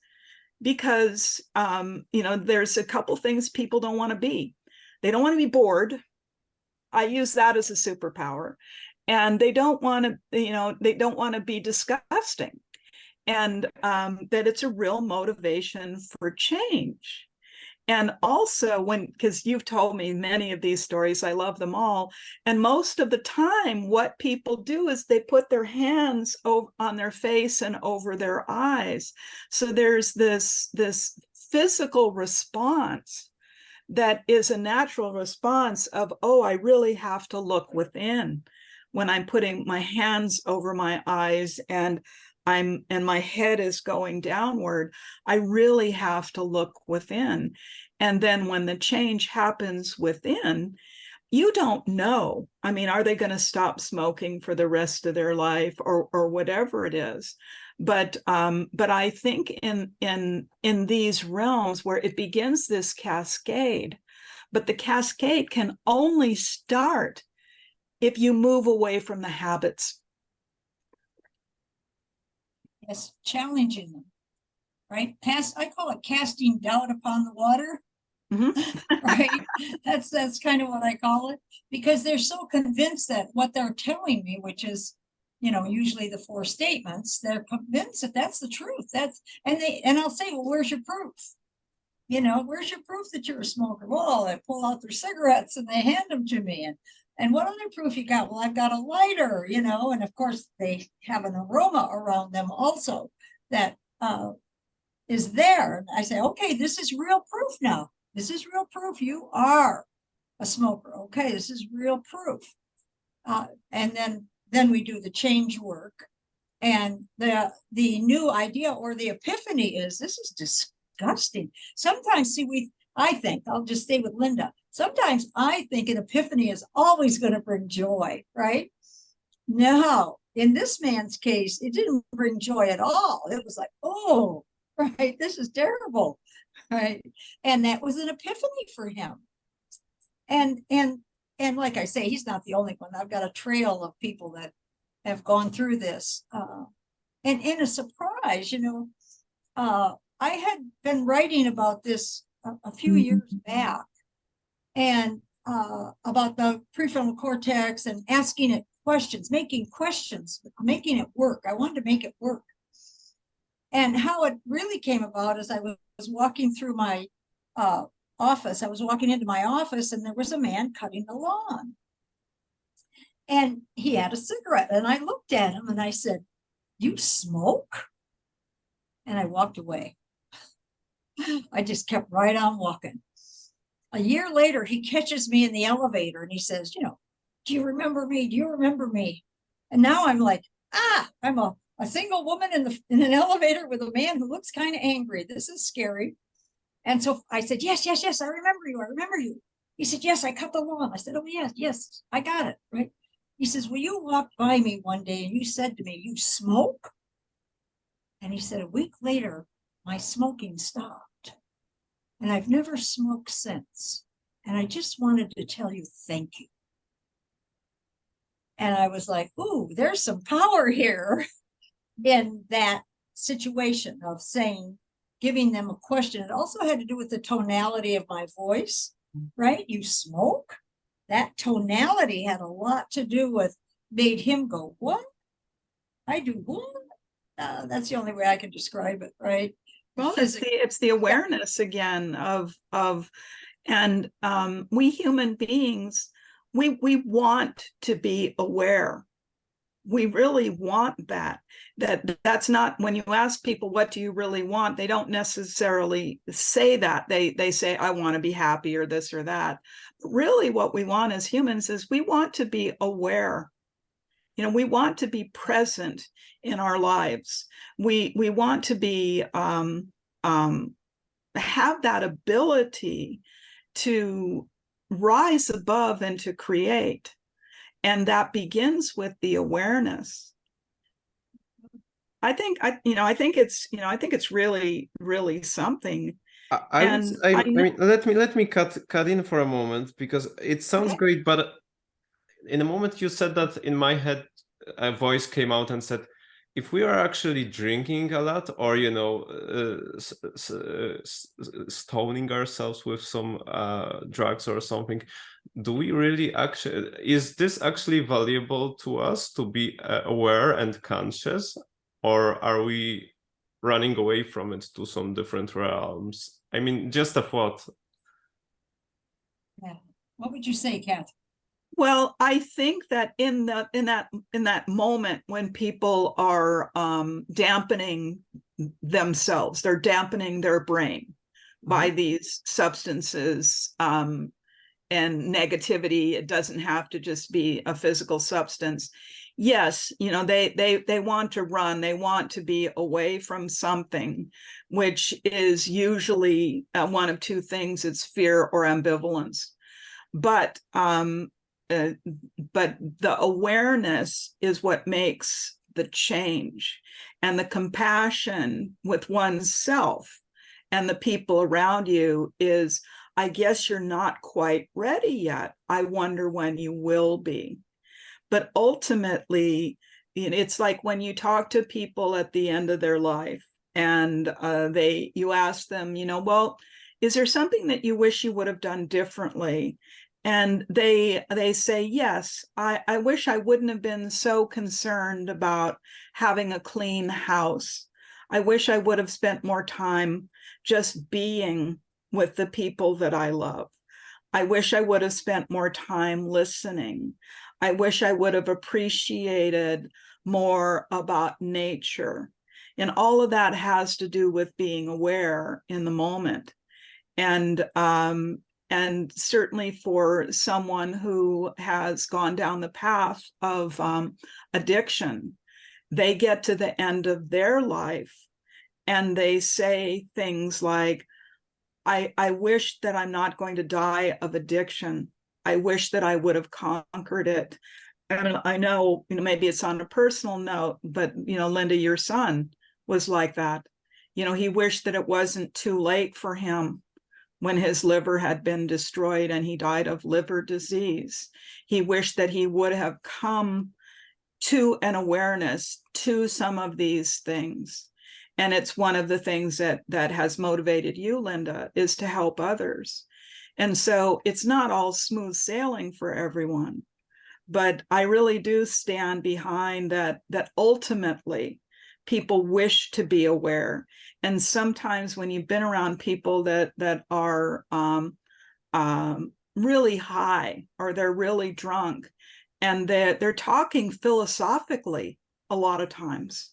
because, there's a couple things people don't want to be. They don't want to be bored. I use that as a superpower. And they don't want to, they don't want to be disgusting. And that it's a real motivation for change. And also because you've told me many of these stories, I love them all. And most of the time, what people do is they put their hands on their face and over their eyes. So there's this physical response that is a natural response of, oh, I really have to look within when I'm putting my hands over my eyes and my head is going downward. I really have to look within. And then when the change happens within, you don't know. I mean, are they going to stop smoking for the rest of their life or whatever it is? But I think in these realms where it begins this cascade, but the cascade can only start if you move away from the habits.
Yes, challenging them, right? I call it casting doubt upon the water. Mm-hmm. Right? That's kind of what I call it, because they're so convinced that what they're telling me, which is, usually the 4 statements, they're convinced that that's the truth. And I'll say, well, where's your proof? Where's your proof that you're a smoker? Well, they pull out their cigarettes and they hand them to me. And what other proof you got? Well, I've got a lighter, and of course they have an aroma around them also that is there. And I say, okay, this is real proof now. This is real proof. You are a smoker. Okay, this is real proof. And then we do the change work. And the new idea or the epiphany is, this is disgusting. Sometimes, I think, I'll just stay with Linda. Sometimes I think an epiphany is always going to bring joy, right? No, in this man's case, it didn't bring joy at all. It was like, oh, right, this is terrible, right? And that was an epiphany for him. And like I say, he's not the only one. I've got a trail of people that have gone through this. And in a surprise, I had been writing about this a few years back, and about the prefrontal cortex and asking it questions, making it work. I wanted to make it work. And how it really came about is I was walking through my office. I was walking into my office and there was a man cutting the lawn. And he had a cigarette. And I looked at him and I said, "You smoke?" And I walked away. I just kept right on walking. A year later, he catches me in the elevator and he says, "Do you remember me? Do you remember me?" And now I'm like, I'm a single woman in an elevator with a man who looks kind of angry. This is scary. And so I said, yes, I remember you. I remember you. He said, "Yes, I cut the lawn." I said, "Oh, yes, I got it." Right. He says, "Well, you walked by me one day and you said to me, 'You smoke?'" And he said, "A week later, my smoking stopped. And I've never smoked since. And I just wanted to tell you thank you." And I was like, ooh, there's some power here in that situation of giving them a question. It also had to do with the tonality of my voice, right? "You smoke?" That tonality had a lot to do with, made him go, "What? I do what?" That's the only way I can describe it, right?
Well, it's the awareness again and we human beings, we want to be aware. We really want that's not, when you ask people, what do you really want? They don't necessarily say that. They say, "I want to be happy," or this or that. But really what we want as humans is we want to be aware. We want to be present in our lives. We want to be have that ability to rise above and to create, and that begins with the awareness. I think it's really, really something.
I mean, let me cut in for a moment, because it sounds great, but in a moment you said that, in my head a voice came out and said, if we are actually drinking a lot, or stoning ourselves with some drugs or something, do we really actually, is this actually valuable to us to be aware and conscious, or are we running away from it to some different realms? I mean, just a thought.
Yeah. What would you say, Kath?
Well, I think that in that moment when people are dampening themselves, they're dampening their brain by these substances and negativity. It doesn't have to just be a physical substance. Yes, they want to run, they want to be away from something, which is usually one of two things: it's fear or ambivalence. But the awareness is what makes the change, and the compassion with oneself and the people around you is, I guess you're not quite ready yet. I wonder when you will be. But ultimately, it's like when you talk to people at the end of their life and you ask them, well, is there something that you wish you would have done differently? And they say, yes, I wish I wouldn't have been so concerned about having a clean house. I wish I would have spent more time just being with the people that I love. I wish I would have spent more time listening. I wish I would have appreciated more about nature. And all of that has to do with being aware in the moment. And certainly for someone who has gone down the path of addiction, they get to the end of their life and they say things like, I wish that I'm not going to die of addiction. I wish that I would have conquered it. And I know, maybe it's on a personal note, but, Linda, your son was like that. He wished that it wasn't too late for him when his liver had been destroyed and he died of liver disease. He wished that he would have come to an awareness to some of these things. And it's one of the things that has motivated you, Linda, is to help others. And so it's not all smooth sailing for everyone, but I really do stand behind that ultimately people wish to be aware. And sometimes when you've been around people that are really high, or they're really drunk, and they're talking philosophically a lot of times,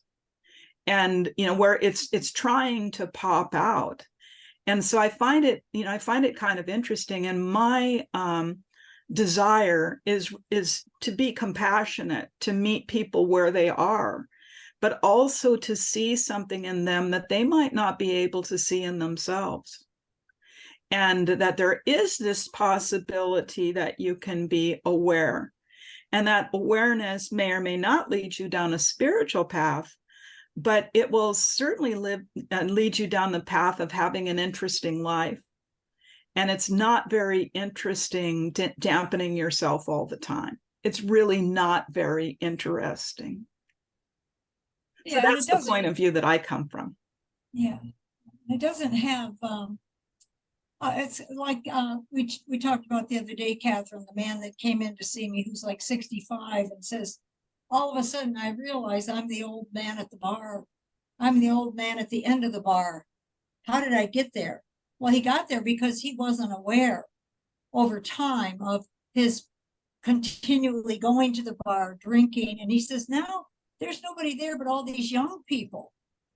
and where it's trying to pop out. And so I find it kind of interesting. And my desire is to be compassionate, to meet people where they are, but also to see something in them that they might not be able to see in themselves. And that there is this possibility that you can be aware. And that awareness may or may not lead you down a spiritual path, but it will certainly lead you down the path of having an interesting life. And it's not very interesting dampening yourself all the time. It's really not very interesting. So that's the point of view that I come from.
Yeah, it doesn't have, it's like we talked about the other day, Catherine, the man that came in to see me who's like 65 and says, all of a sudden I realize I'm the old man at the bar. I'm the old man at the end of the bar. How did I get there? Well, he got there because he wasn't aware over time of his continually going to the bar, drinking. And he says, now there's nobody there but all these young people.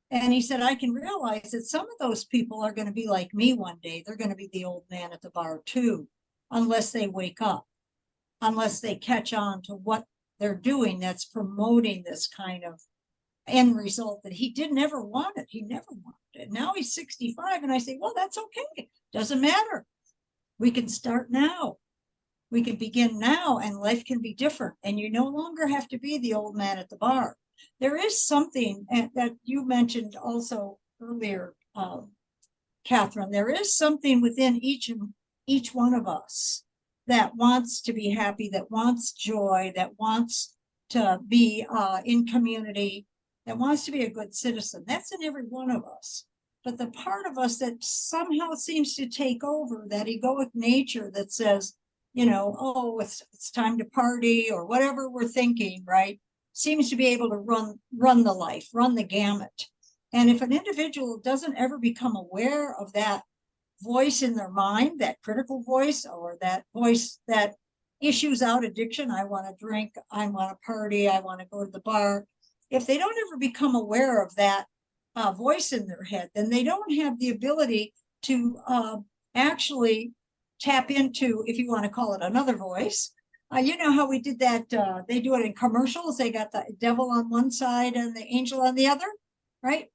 And he said, I can realize that some of those people are going to be like me one day. They're going to be the old man at the bar too, unless they wake up, unless they catch on to what they're doing that's promoting this kind of end result that he didn't ever want it. He never wanted it. Now he's 65. And I say, well, that's okay. Doesn't matter. We can start now. We can begin now, and life can be different. And you no longer have to be the old man at the bar. There is something that you mentioned also earlier, Catherine. There is something within each one of us that wants to be happy, that wants joy, that wants to be in community. that wants to be a good citizen. That's in every one of us. But the part of us that somehow seems to take over, that egoic nature that says, oh, it's time to party or whatever we're thinking, right? Seems to be able to run the life, run the gamut. And if an individual doesn't ever become aware of that voice in their mind, that critical voice, or that voice that issues out addiction, I want to drink, I want to party, I want to go to the bar. If they don't ever become aware of that voice in their head, then they don't have the ability to actually tap into, if you want to call it another voice. You know how we did that, they do it in commercials, they got the devil on one side and the angel on the other, right?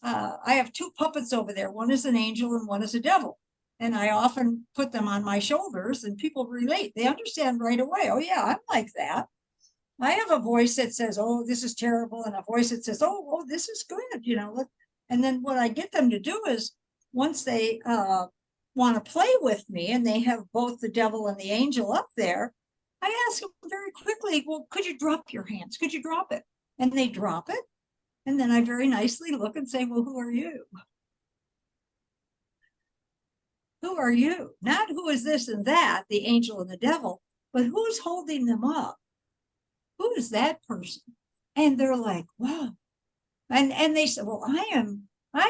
I have two puppets over there. One is an angel and one is a devil. And I often put them on my shoulders and people relate. They understand right away. Oh yeah, I'm like that. I have a voice that says, oh, this is terrible. And a voice that says, oh, this is good. Look. And then what I get them to do is once they want to play with me and they have both the devil and the angel up there, I ask them very quickly, well, could you drop your hands? Could you drop it? And they drop it. And then I very nicely look and say, well, who are you? Who are you? Not who is this and that, the angel and the devil, but who's holding them up? Who is that person? And they're like, wow. And they said, well, I'm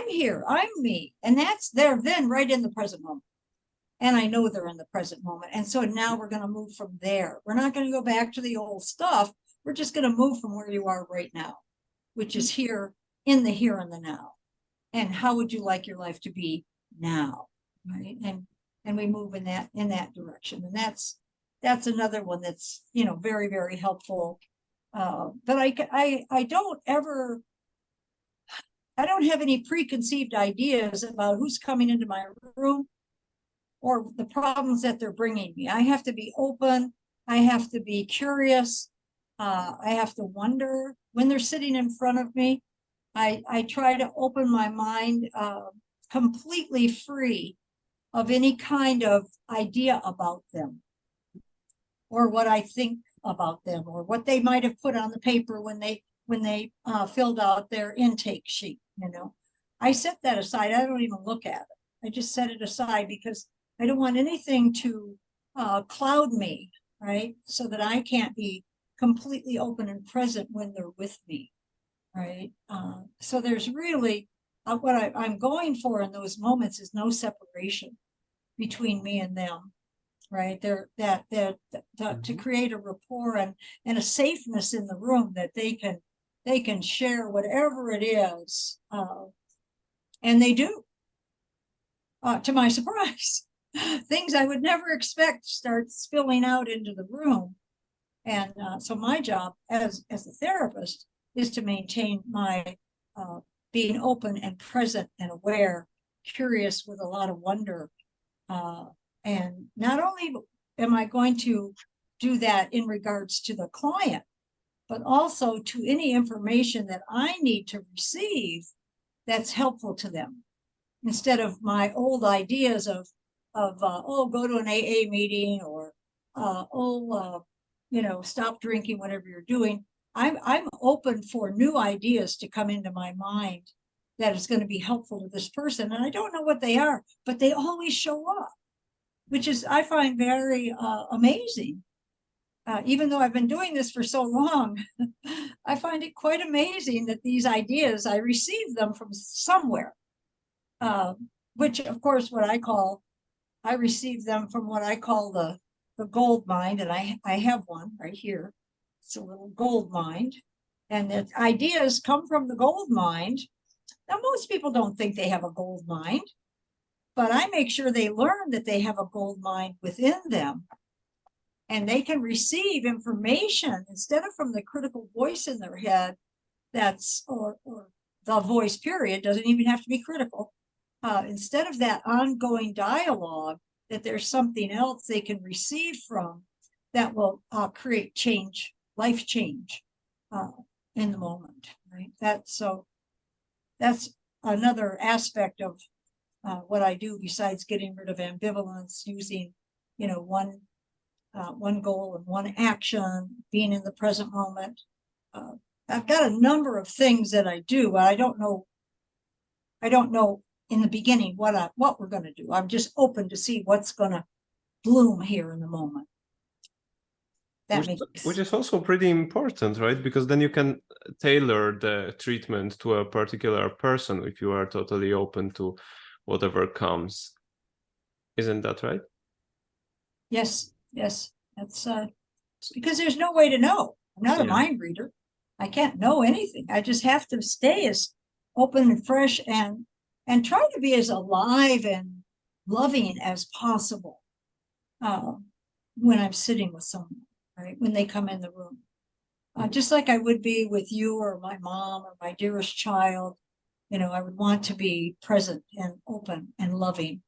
here, I'm me. And they're then right in the present moment. And I know they're in the present moment. And so now we're going to move from there. We're not going to go back to the old stuff. We're just going to move from where you are right now, which is here in the here and the now. And how would you like your life to be now? Right. And we move in that direction. And that's another one that's, very, very helpful. But I don't have any preconceived ideas about who's coming into my room or the problems that they're bringing me. I have to be open. I have to be curious. I have to wonder when they're sitting in front of me. I try to open my mind completely free of any kind of idea about them or what I think about them or what they might have put on the paper when they filled out their intake sheet. I set that aside. I don't even look at it. I just set it aside because I don't want anything to cloud me, right? So that I can't be completely open and present when they're with me, right? So there's really what I'm going for in those moments is no separation between me and them, right? To create a rapport and a safeness in the room that they can share whatever it is, and they do. To my surprise, things I would never expect start spilling out into the room. And so my job as a therapist is to maintain my being open and present and aware, curious with a lot of wonder. And not only am I going to do that in regards to the client, but also to any information that I need to receive that's helpful to them. Instead of my old ideas of go to an AA meeting or stop drinking, whatever you're doing. I'm open for new ideas to come into my mind that is going to be helpful to this person. And I don't know what they are, but they always show up, which is, I find very amazing. Even though I've been doing this for so long, I find it quite amazing that these ideas, I receive them from somewhere, which of course, I receive them from what I call the gold mine, and I have one right here. It's a little gold mine, and the ideas come from the gold mine. Now, most people don't think they have a gold mine, but I make sure they learn that they have a gold mine within them, and they can receive information instead of from the critical voice in their head. Or the voice period doesn't even have to be critical. Instead of that ongoing dialogue, that there's something else they can receive from that will create change, life change in the moment, right? That's another aspect of what I do besides getting rid of ambivalence, using, one goal and one action, being in the present moment. I've got a number of things that I do, but I don't know in the beginning what we're going to do. I'm just open to see what's going to bloom here in the moment.
Which is also pretty important, right? Because then you can tailor the treatment to a particular person if you are totally open to whatever comes. Isn't that right?
Yes. That's because there's no way to know. I'm not a
Yeah.
mind reader. I can't know anything. I just have to stay as open and fresh and try to be as alive and loving as possible when I'm sitting with someone, right? When they come in the room. Just like I would be with you or my mom or my dearest child, I would want to be present and open and loving.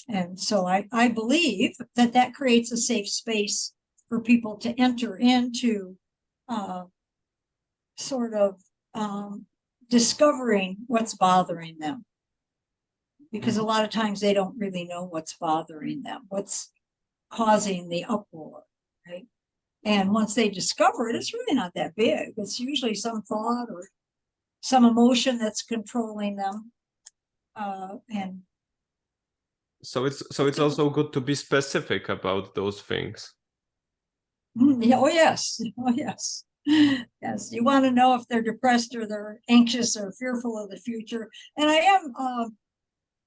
And so I believe that creates a safe space for people to enter into sort of discovering what's bothering them. Because a lot of times they don't really know what's bothering them, what's causing the uproar, right? And once they discover it, it's really not that big. It's usually some thought or some emotion that's controlling them. And
so it's also good to be specific about those things.
Yeah, oh yes, yes. You want to know if they're depressed or they're anxious or fearful of the future. And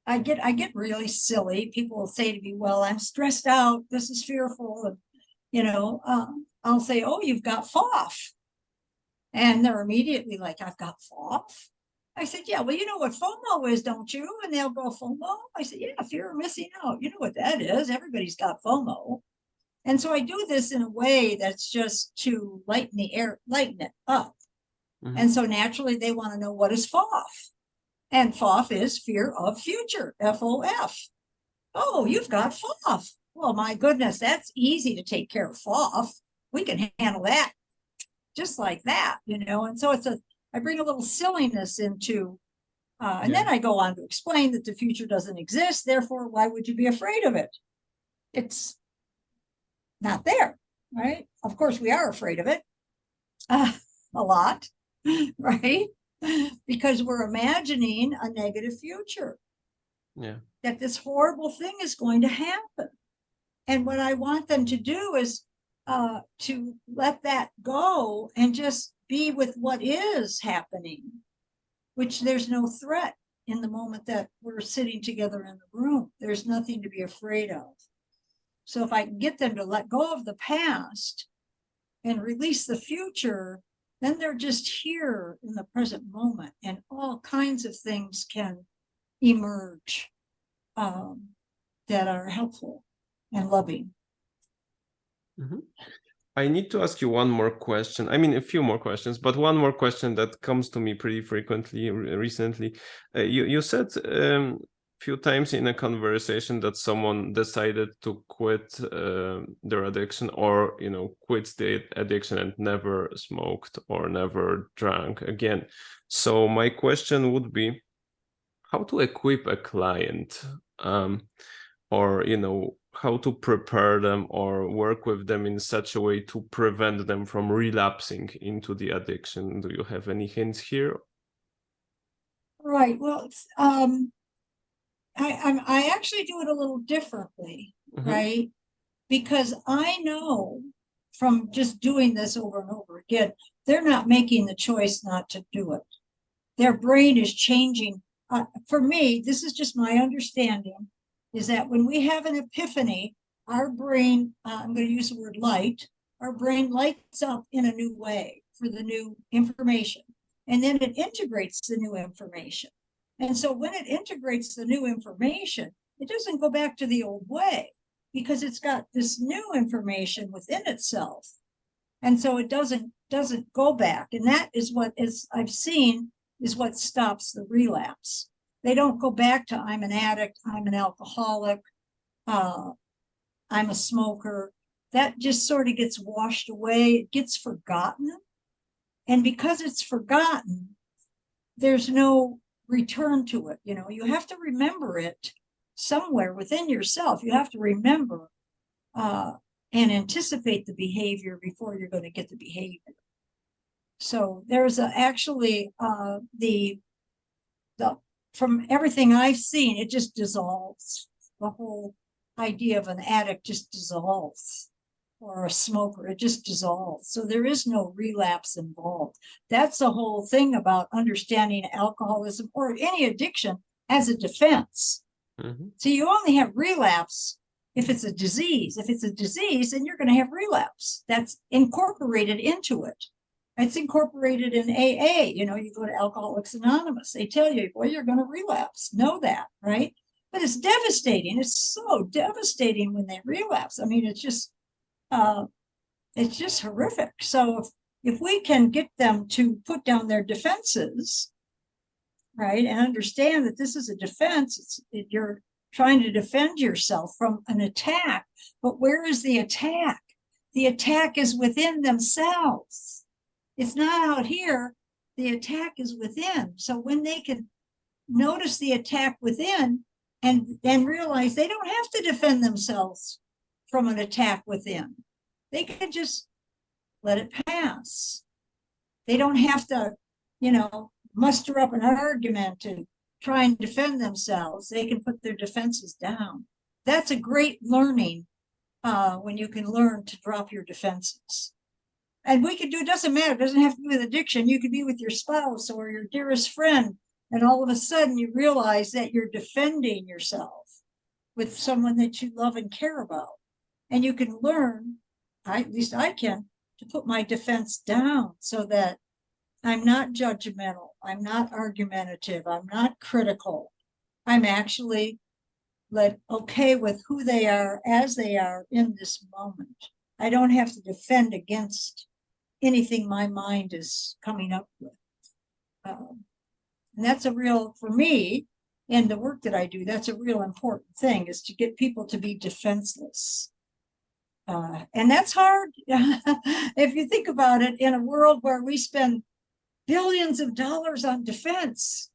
I get really silly. People will say to me, "Well, I'm stressed out. This is fearful," and I'll say, "Oh, you've got FOF," and they're immediately like, "I've got FOF." I said, "Yeah, well, you know what FOMO is, don't you?" And they'll go, "FOMO?" I said, "Yeah, fear of missing out. You know what that is? Everybody's got FOMO." And so I do this in a way that's just to lighten it up.
Mhm.
And so naturally they want to know, what is FOF? And FOF is fear of future, FOF. Oh, you've got FOF. Well, my goodness, that's easy to take care of FOF. We can handle that just like that, And so I bring a little silliness into, and then I go on to explain that the future doesn't exist. Therefore, why would you be afraid of it? It's not there, right? Of course, we are afraid of it a lot, right? Because we're imagining a negative future.
Yeah.
That this horrible thing is going to happen. And what I want them to do is to let that go and just be with what is happening, which there's no threat in the moment that we're sitting together in the room. There's nothing to be afraid of. So if I can get them to let go of the past and release the future, then they're just here in the present moment, and all kinds of things can emerge that are helpful and loving.
Mm-hmm. I need to ask you one more question. I mean, a few more questions, but one more question that comes to me pretty frequently recently. You said few times in a conversation that someone decided to quit their addiction, or quit the addiction and never smoked or never drank again. So my question would be, how to equip a client, or how to prepare them or work with them in such a way to prevent them from relapsing into the addiction? Do you have any hints here?
Right. Well, I actually do it a little differently, right? Because I know from just doing this over and over again, they're not making the choice not to do it. Their brain is changing. For me, this is just my understanding, is that when we have an epiphany, our brain, I'm going to use the word light, our brain lights up in a new way for the new information. And then it integrates the new information. And so when it integrates the new information, it doesn't go back to the old way, because it's got this new information within itself. And so it doesn't go back. And that is what I've seen is what stops the relapse. They don't go back to, I'm an addict, I'm an alcoholic, I'm a smoker. That just sort of gets washed away. It gets forgotten. And because it's forgotten, there's no return to it. You have to remember it somewhere within yourself. You have to remember and anticipate the behavior before you're going to get the behavior. So there's actually the from everything I've seen, it just dissolves. The whole idea of an addict just dissolves, or a smoker, it just dissolves. So there is no relapse involved. That's the whole thing about understanding alcoholism or any addiction as a defense. So you only have relapse if it's a disease. If it's a disease, then you're going to have relapse. That's incorporated into it. It's incorporated in AA. You know, you go to Alcoholics Anonymous, they tell you, well, you're going to relapse. Know that, right? But it's devastating. It's so devastating when they relapse. I mean, it's just horrific. So if we can get them to put down their defenses, right, and understand that this is a defense, you're trying to defend yourself from an attack. But where is the attack? The attack is within themselves. It's not out here. The attack is within. So when they can notice the attack within and then realize they don't have to defend themselves from an attack within, they can just let it pass. They don't have to, you know, muster up an argument to try and defend themselves. They can put their defenses down. That's a great learning when you can learn to drop your defenses. And we could do, it doesn't matter, it doesn't have to be with addiction. You could be with your spouse or your dearest friend, and all of a sudden you realize that you're defending yourself with someone that you love and care about. And you can learn, at least I can, to put my defense down so that I'm not judgmental, I'm not argumentative, I'm not critical. I'm actually okay with who they are as they are in this moment. I don't have to defend against anything my mind is coming up with. And that's a real, for me, in the work that I do, that's a real important thing, is to get people to be defenseless. And that's hard. If you think about it, in a world where we spend billions of dollars on defense,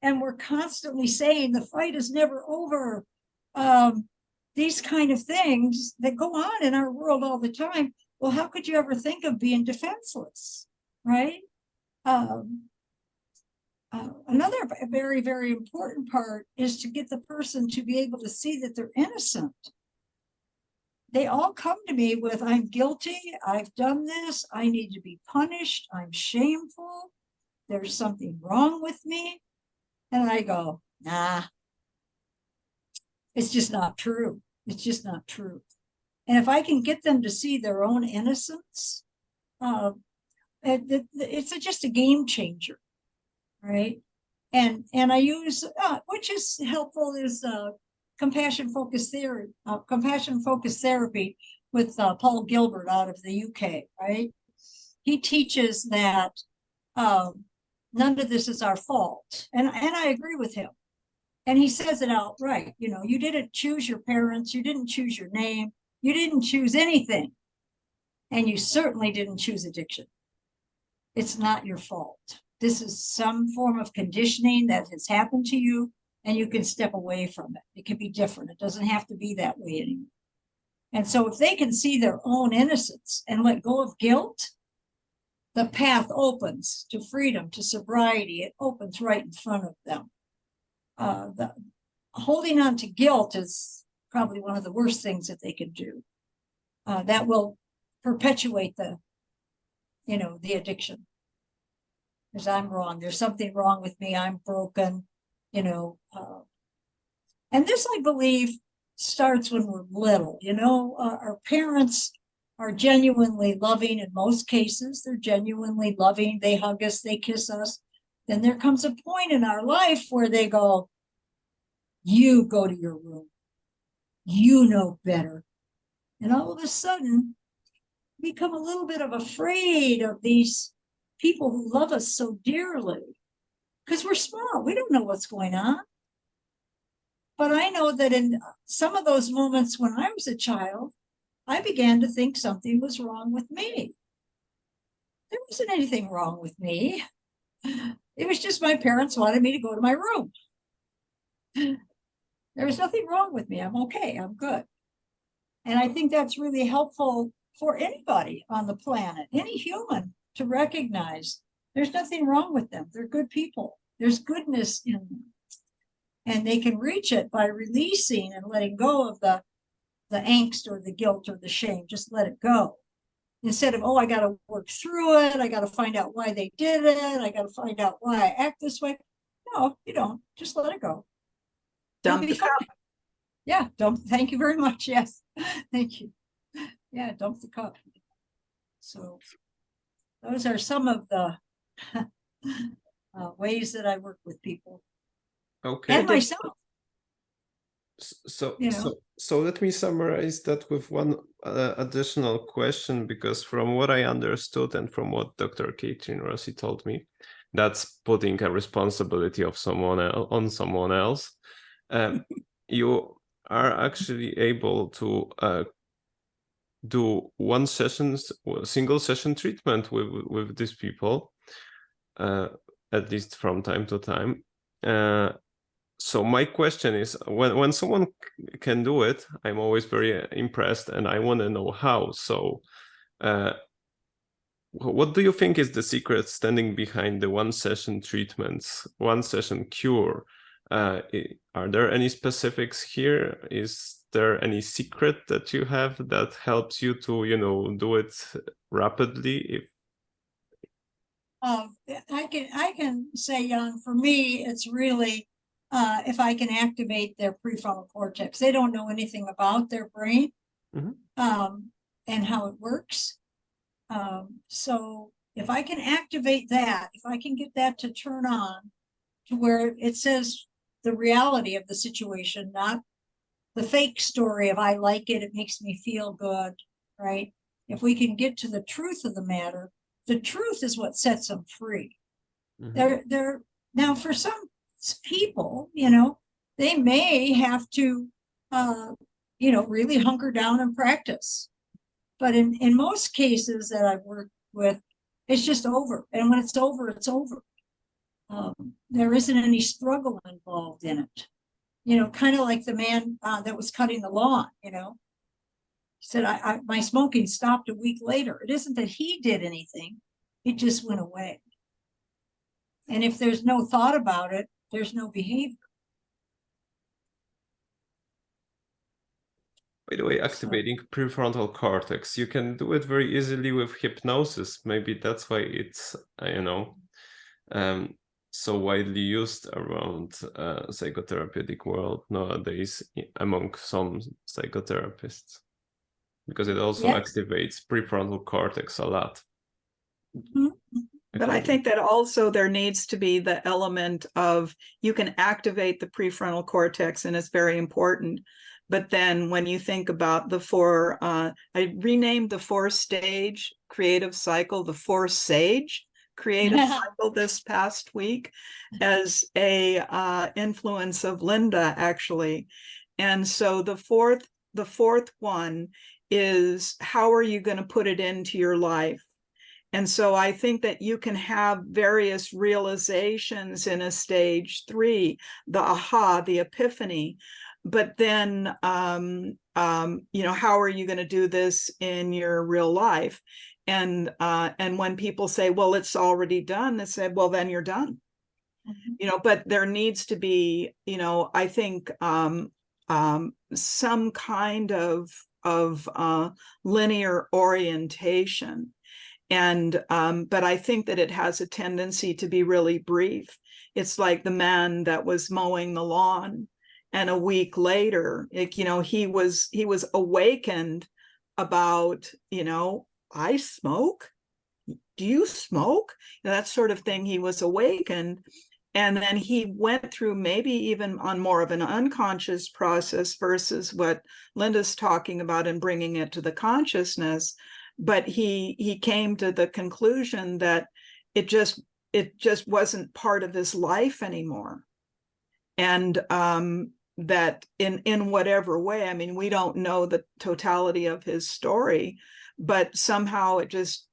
and we're constantly saying the fight is never over. These kind of things that go on in our world all the time. Well, how could you ever think of being defenseless, right? Another very, very important part is to get the person to be able to see that they're innocent. They all come to me with, I'm guilty, I've done this, I need to be punished, I'm shameful, there's something wrong with me. And I go, nah, it's just not true. It's just not true. And if I can get them to see their own innocence, it's just a game changer, right? And I use, which is helpful, is compassion focused therapy with Paul Gilbert out of the UK, right? He teaches that none of this is our fault, and I agree with him. And he says it outright. You know, you didn't choose your parents, you didn't choose your name, you didn't choose anything, and you certainly didn't choose addiction. It's not your fault. This is some form of conditioning that has happened to you, and you can step away from it. It can be different. It doesn't have to be that way anymore. And so if they can see their own innocence and let go of guilt, the path opens to freedom, to sobriety. It opens right in front of them. The holding on to guilt is probably one of the worst things that they can do. That will perpetuate the addiction. Because I'm wrong. There's something wrong with me. I'm broken. And this, I believe, starts when we're little. Our parents are genuinely loving in most cases. They're genuinely loving. They hug us, they kiss us. Then there comes a point in our life where they go, you go to your room. You know better. And all of a sudden, we become a little bit of afraid of these people who love us so dearly, because we're small. We don't know what's going on. But I know that in some of those moments when I was a child, I began to think something was wrong with me. There wasn't anything wrong with me. It was just my parents wanted me to go to my room. There was nothing wrong with me. I'm okay. I'm good. And I think that's really helpful for anybody on the planet, any human to recognize there's nothing wrong with them. They're good people. There's goodness in them. And they can reach it by releasing and letting go of the angst or the guilt or the shame. Just let it go. Instead of, oh, I got to work through it. I got to find out why they did it. I got to find out why I act this way. No, you don't. Just let it go.
Dump the cup.
Yeah, dump. Thank you very much. Yes, thank you. Yeah, dump the cup. So those are some of the ways that I work with people.
Okay.
And myself.
So let me summarize that with one additional question, because from what I understood and from what Dr. Catherine Rossi told me, that's putting a responsibility of someone on someone else. You are actually able to do single session treatment with these people, at least from time to time. So my question is, when someone can do it, I'm always very impressed, and I want to know how. So what do you think is the secret standing behind the one session treatments, one session cure? Are there any specifics here? Is there any secret that you have that helps you to, do it rapidly?
I can say, Jan, for me, it's really if I can activate their prefrontal cortex. They don't know anything about their brain and how it works. So if I can activate that, if I can get that to turn on to where it says the reality of the situation, not the fake story of I like it, it makes me feel good, right? If we can get to the truth of the matter, the truth is what sets them free. They're now, for some people, they may have to really hunker down and practice. But in most cases that I've worked with, it's just over. And when it's over, it's over. There isn't any struggle involved in it. Kind of like the man that was cutting the lawn, he said, my smoking stopped a week later. It isn't that he did anything. It just went away. And if there's no thought about it, there's no behavior.
By the way, activating prefrontal cortex, you can do it very easily with hypnosis. Maybe that's why it's, so widely used around psychotherapeutic world nowadays among some psychotherapists, because it also activates prefrontal cortex a lot.
But I think that also there needs to be the element of, you can activate the prefrontal cortex, and it's very important. But then when you think about the four, I renamed the 4-stage creative cycle, the 4-sage creative cycle this past week, as a influence of Linda, actually. And so the fourth one is, how are you going to put it into your life? And so I think that you can have various realizations in a stage 3, the aha, the epiphany. But then, how are you going to do this in your real life? And when people say, well, it's already done, they said, well, then you're done. But there needs to be, I think, some kind of linear orientation. And but I think that it has a tendency to be really brief. It's like the man that was mowing the lawn, and a week later, he was awakened about, I smoke. Do you smoke? That sort of thing. He was awakened. And then he went through, maybe even on more of an unconscious process versus what Linda's talking about and bringing it to the consciousness. But he came to the conclusion that it just wasn't part of his life anymore. And that in whatever way, I mean, we don't know the totality of his story, but somehow it just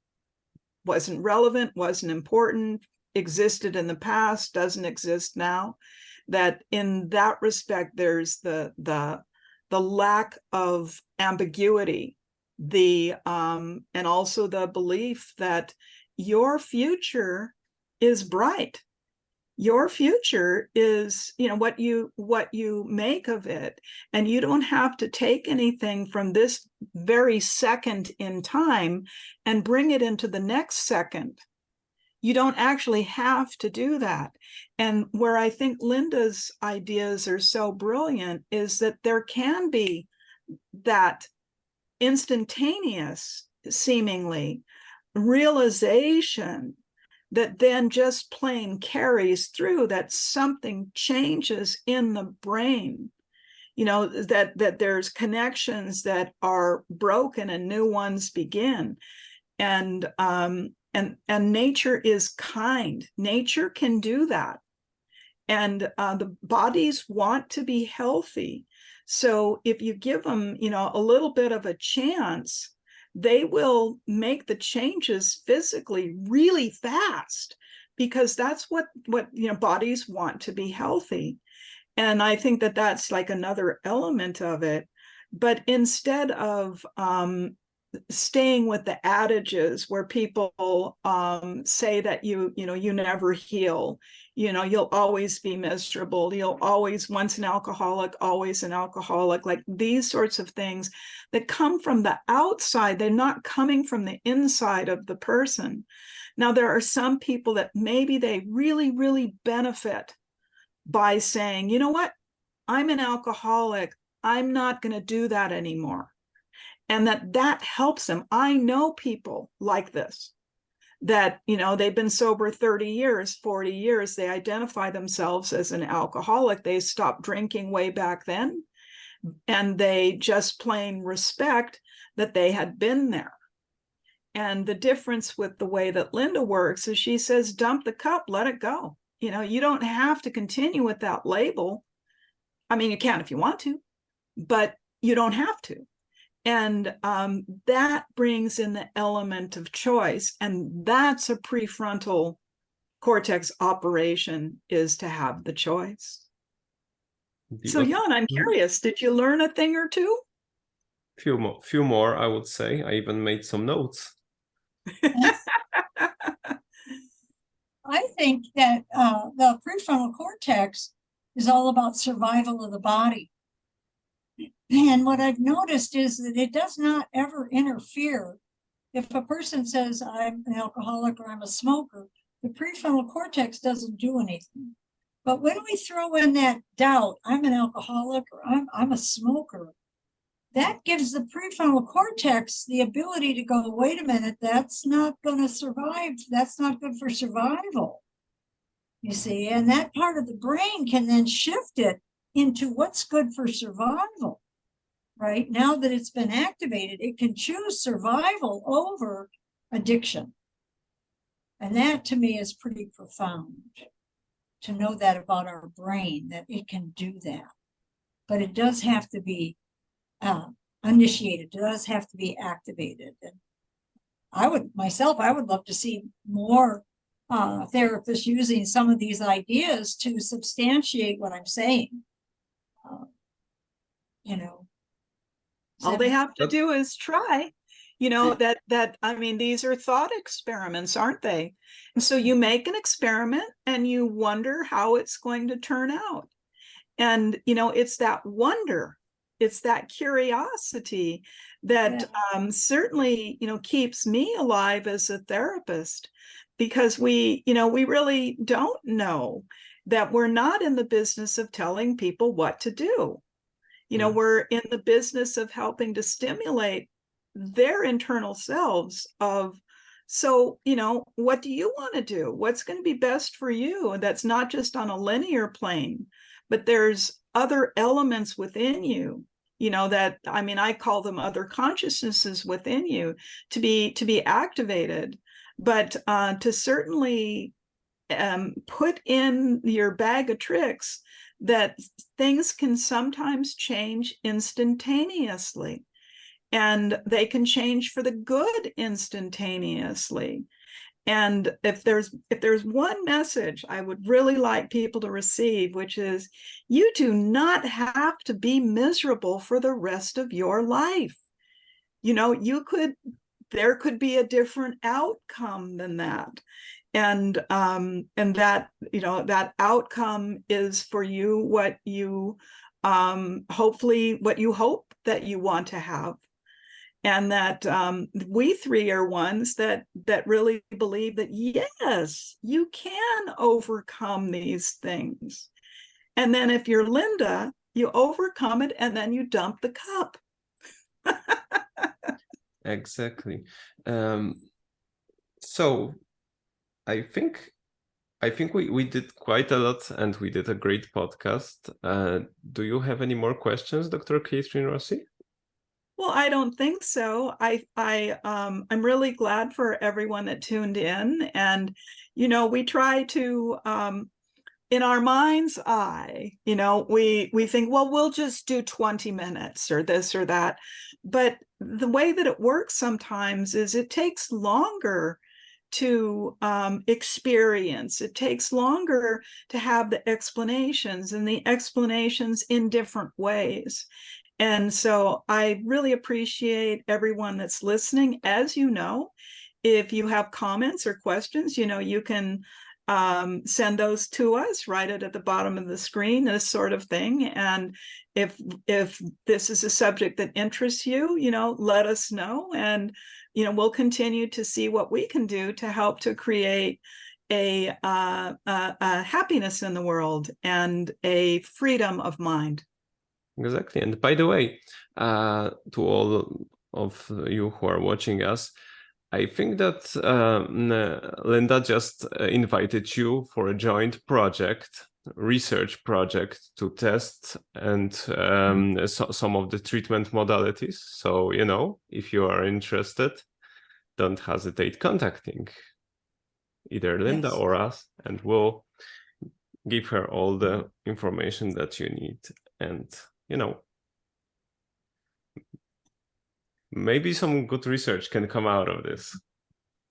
wasn't relevant, wasn't important, existed in the past, doesn't exist now. That in that respect, there's the lack of ambiguity, and also the belief that your future is bright. Your future is, what you make of it. And you don't have to take anything from this very second in time and bring it into the next second. You don't actually have to do that. And where I think Linda's ideas are so brilliant is that there can be that instantaneous, seemingly, realization that then just plain carries through, that something changes in the brain, that there's connections that are broken and new ones begin. And nature is kind. Nature can do that. And the bodies want to be healthy. So if you give them, a little bit of a chance, they will make the changes physically really fast, because that's what bodies want to be healthy. And I think that that's like another element of it. But instead of staying with the adages where people say that you never heal, you'll always be miserable, you'll always, once an alcoholic, always an alcoholic, like these sorts of things that come from the outside, they're not coming from the inside of the person. Now, there are some people that maybe they really, really benefit by saying, you know what, I'm an alcoholic, I'm not going to do that anymore. And that helps them. I know people like this, that, they've been sober 30 years, 40 years. They identify themselves as an alcoholic. They stopped drinking way back then. And they just plain respect that they had been there. And the difference with the way that Linda works is she says, dump the cup, let it go. You don't have to continue with that label. I mean, you can if you want to, but you don't have to. And that brings in the element of choice. And that's a prefrontal cortex operation, is to have the choice. So, Jan, I'm curious, did you learn a thing or two?
Few more, I would say. I even made some notes.
I think that the prefrontal cortex is all about survival of the body. And what I've noticed is that it does not ever interfere. If a person says, I'm an alcoholic or I'm a smoker, the prefrontal cortex doesn't do anything. But when we throw in that doubt, I'm an alcoholic or I'm a smoker, that gives the prefrontal cortex the ability to go, wait a minute, that's not going to survive. That's not good for survival. You see, and that part of the brain can then shift it into what's good for survival. Right now that it's been activated, it can choose survival over addiction. And that to me is pretty profound, to know that about our brain, that it can do that. But it does have to be initiated, it does have to be activated. And I would love to see more therapists using some of these ideas to substantiate what I'm saying.
All they have to do is try, I mean, these are thought experiments, aren't they? And so you make an experiment and you wonder how it's going to turn out. And, it's that wonder, it's that curiosity that certainly, keeps me alive as a therapist, because we really don't know, that we're not in the business of telling people what to do. We're in the business of helping to stimulate their internal selves of, so, what do you want to do? What's going to be best for you? And that's not just on a linear plane, but there's other elements within you, that, I mean, I call them other consciousnesses within you to be activated, but to certainly put in your bag of tricks that things can sometimes change instantaneously, and they can change for the good instantaneously. And if there's one message I would really like people to receive, which is, you do not have to be miserable for the rest of your life. You could there could be a different outcome than that. And that, that outcome is for you what you hopefully what you hope that you want to have. And that we three are ones that really believe that, yes, you can overcome these things. And then if you're Linda, you overcome it and then you dump the cup.
Exactly. So I think we did quite a lot, and we did a great podcast. Do you have any more questions, Dr. Catherine Rossi?
Well, I don't think so. I'm really glad for everyone that tuned in, and we try to in our mind's eye, we think, well, we'll just do 20 minutes or this or that, but the way that it works sometimes is it takes longer to experience. It takes longer to have the explanations, and the explanations in different ways. And so I really appreciate everyone that's listening. As you know, if you have comments or questions, you can send those to us, write it at the bottom of the screen, this sort of thing. And if this is a subject that interests you, let us know. And, we'll continue to see what we can do to help to create a happiness in the world and a freedom of mind.
Exactly. And by the way, to all of you who are watching us, I think that Linda just invited you for a joint research project to test and some of the treatment modalities. So, if you are interested, don't hesitate contacting either Linda or us, and we'll give her all the information that you need. And, maybe some good research can come out of this.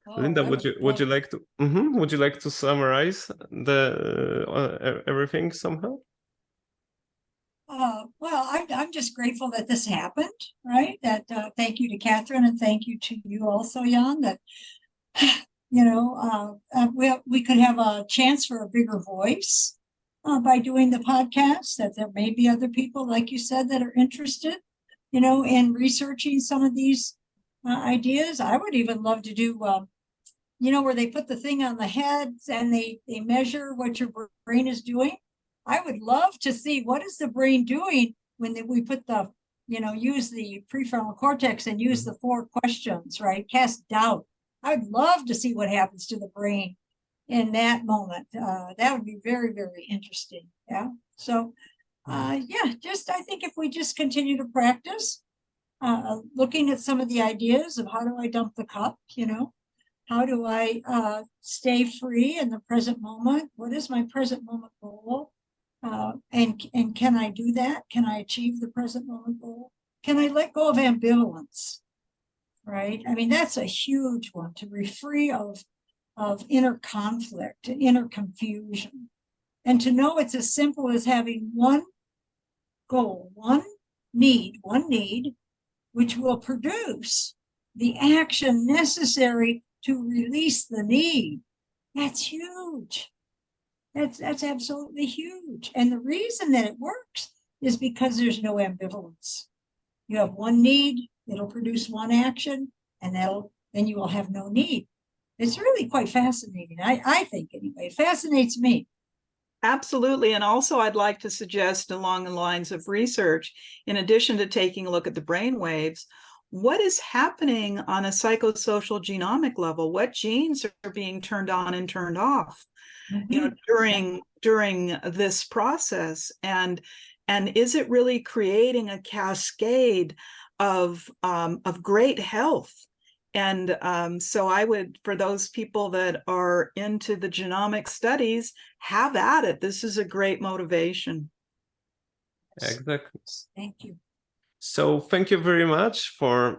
Oh,
Linda,
I
would you like to would you like to summarize the everything somehow?
Well, I'm just grateful that this happened, right? That thank you to Catherine, and thank you to you also, Jan, that we could have a chance for a bigger voice by doing the podcast, that there may be other people, like you said, that are interested, in researching some of these ideas. I would even love to do, where they put the thing on the head and they measure what your brain is doing. I would love to see what is the brain doing when we put the, use the prefrontal cortex and use the 4 questions, right? Cast doubt. I'd love to see what happens to the brain in that moment. That would be very, very interesting. Yeah. So, I think if we just continue to practice, looking at some of the ideas of how do I dump the cup, how do I stay free in the present moment? What is my present moment goal? And can I do that? Can I achieve the present moment goal? Can I let go of ambivalence? Right? I mean, that's a huge one, to be free of inner conflict, inner confusion, and to know it's as simple as having one goal, one need, which will produce the action necessary to release the need. That's huge. That's absolutely huge. And the reason that it works is because there's no ambivalence. You have one need, it'll produce one action, and then you will have no need. It's really quite fascinating. I think anyway, it fascinates me.
Absolutely. And also I'd like to suggest, along the lines of research, in addition to taking a look at the brain waves, what is happening on a psychosocial genomic level? What genes are being turned on and turned off, during this process? And is it really creating a cascade of great health? And so I would, for those people that are into the genomic studies, have at it. This is a great motivation.
Exactly.
Thank you.
So thank you very much for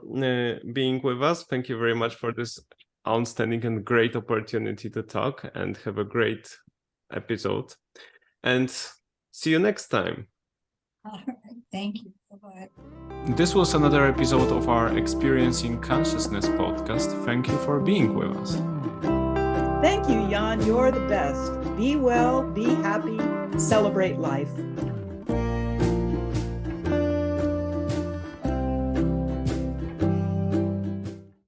being with us. Thank you very much for this outstanding and great opportunity to talk, and have a great episode. And see you next time.
All right. Thank you. Bye-bye.
This was another episode of our Experiencing Consciousness podcast. Thank you for being with us.
Thank you, Jan. You're the best. Be well, be happy, celebrate life.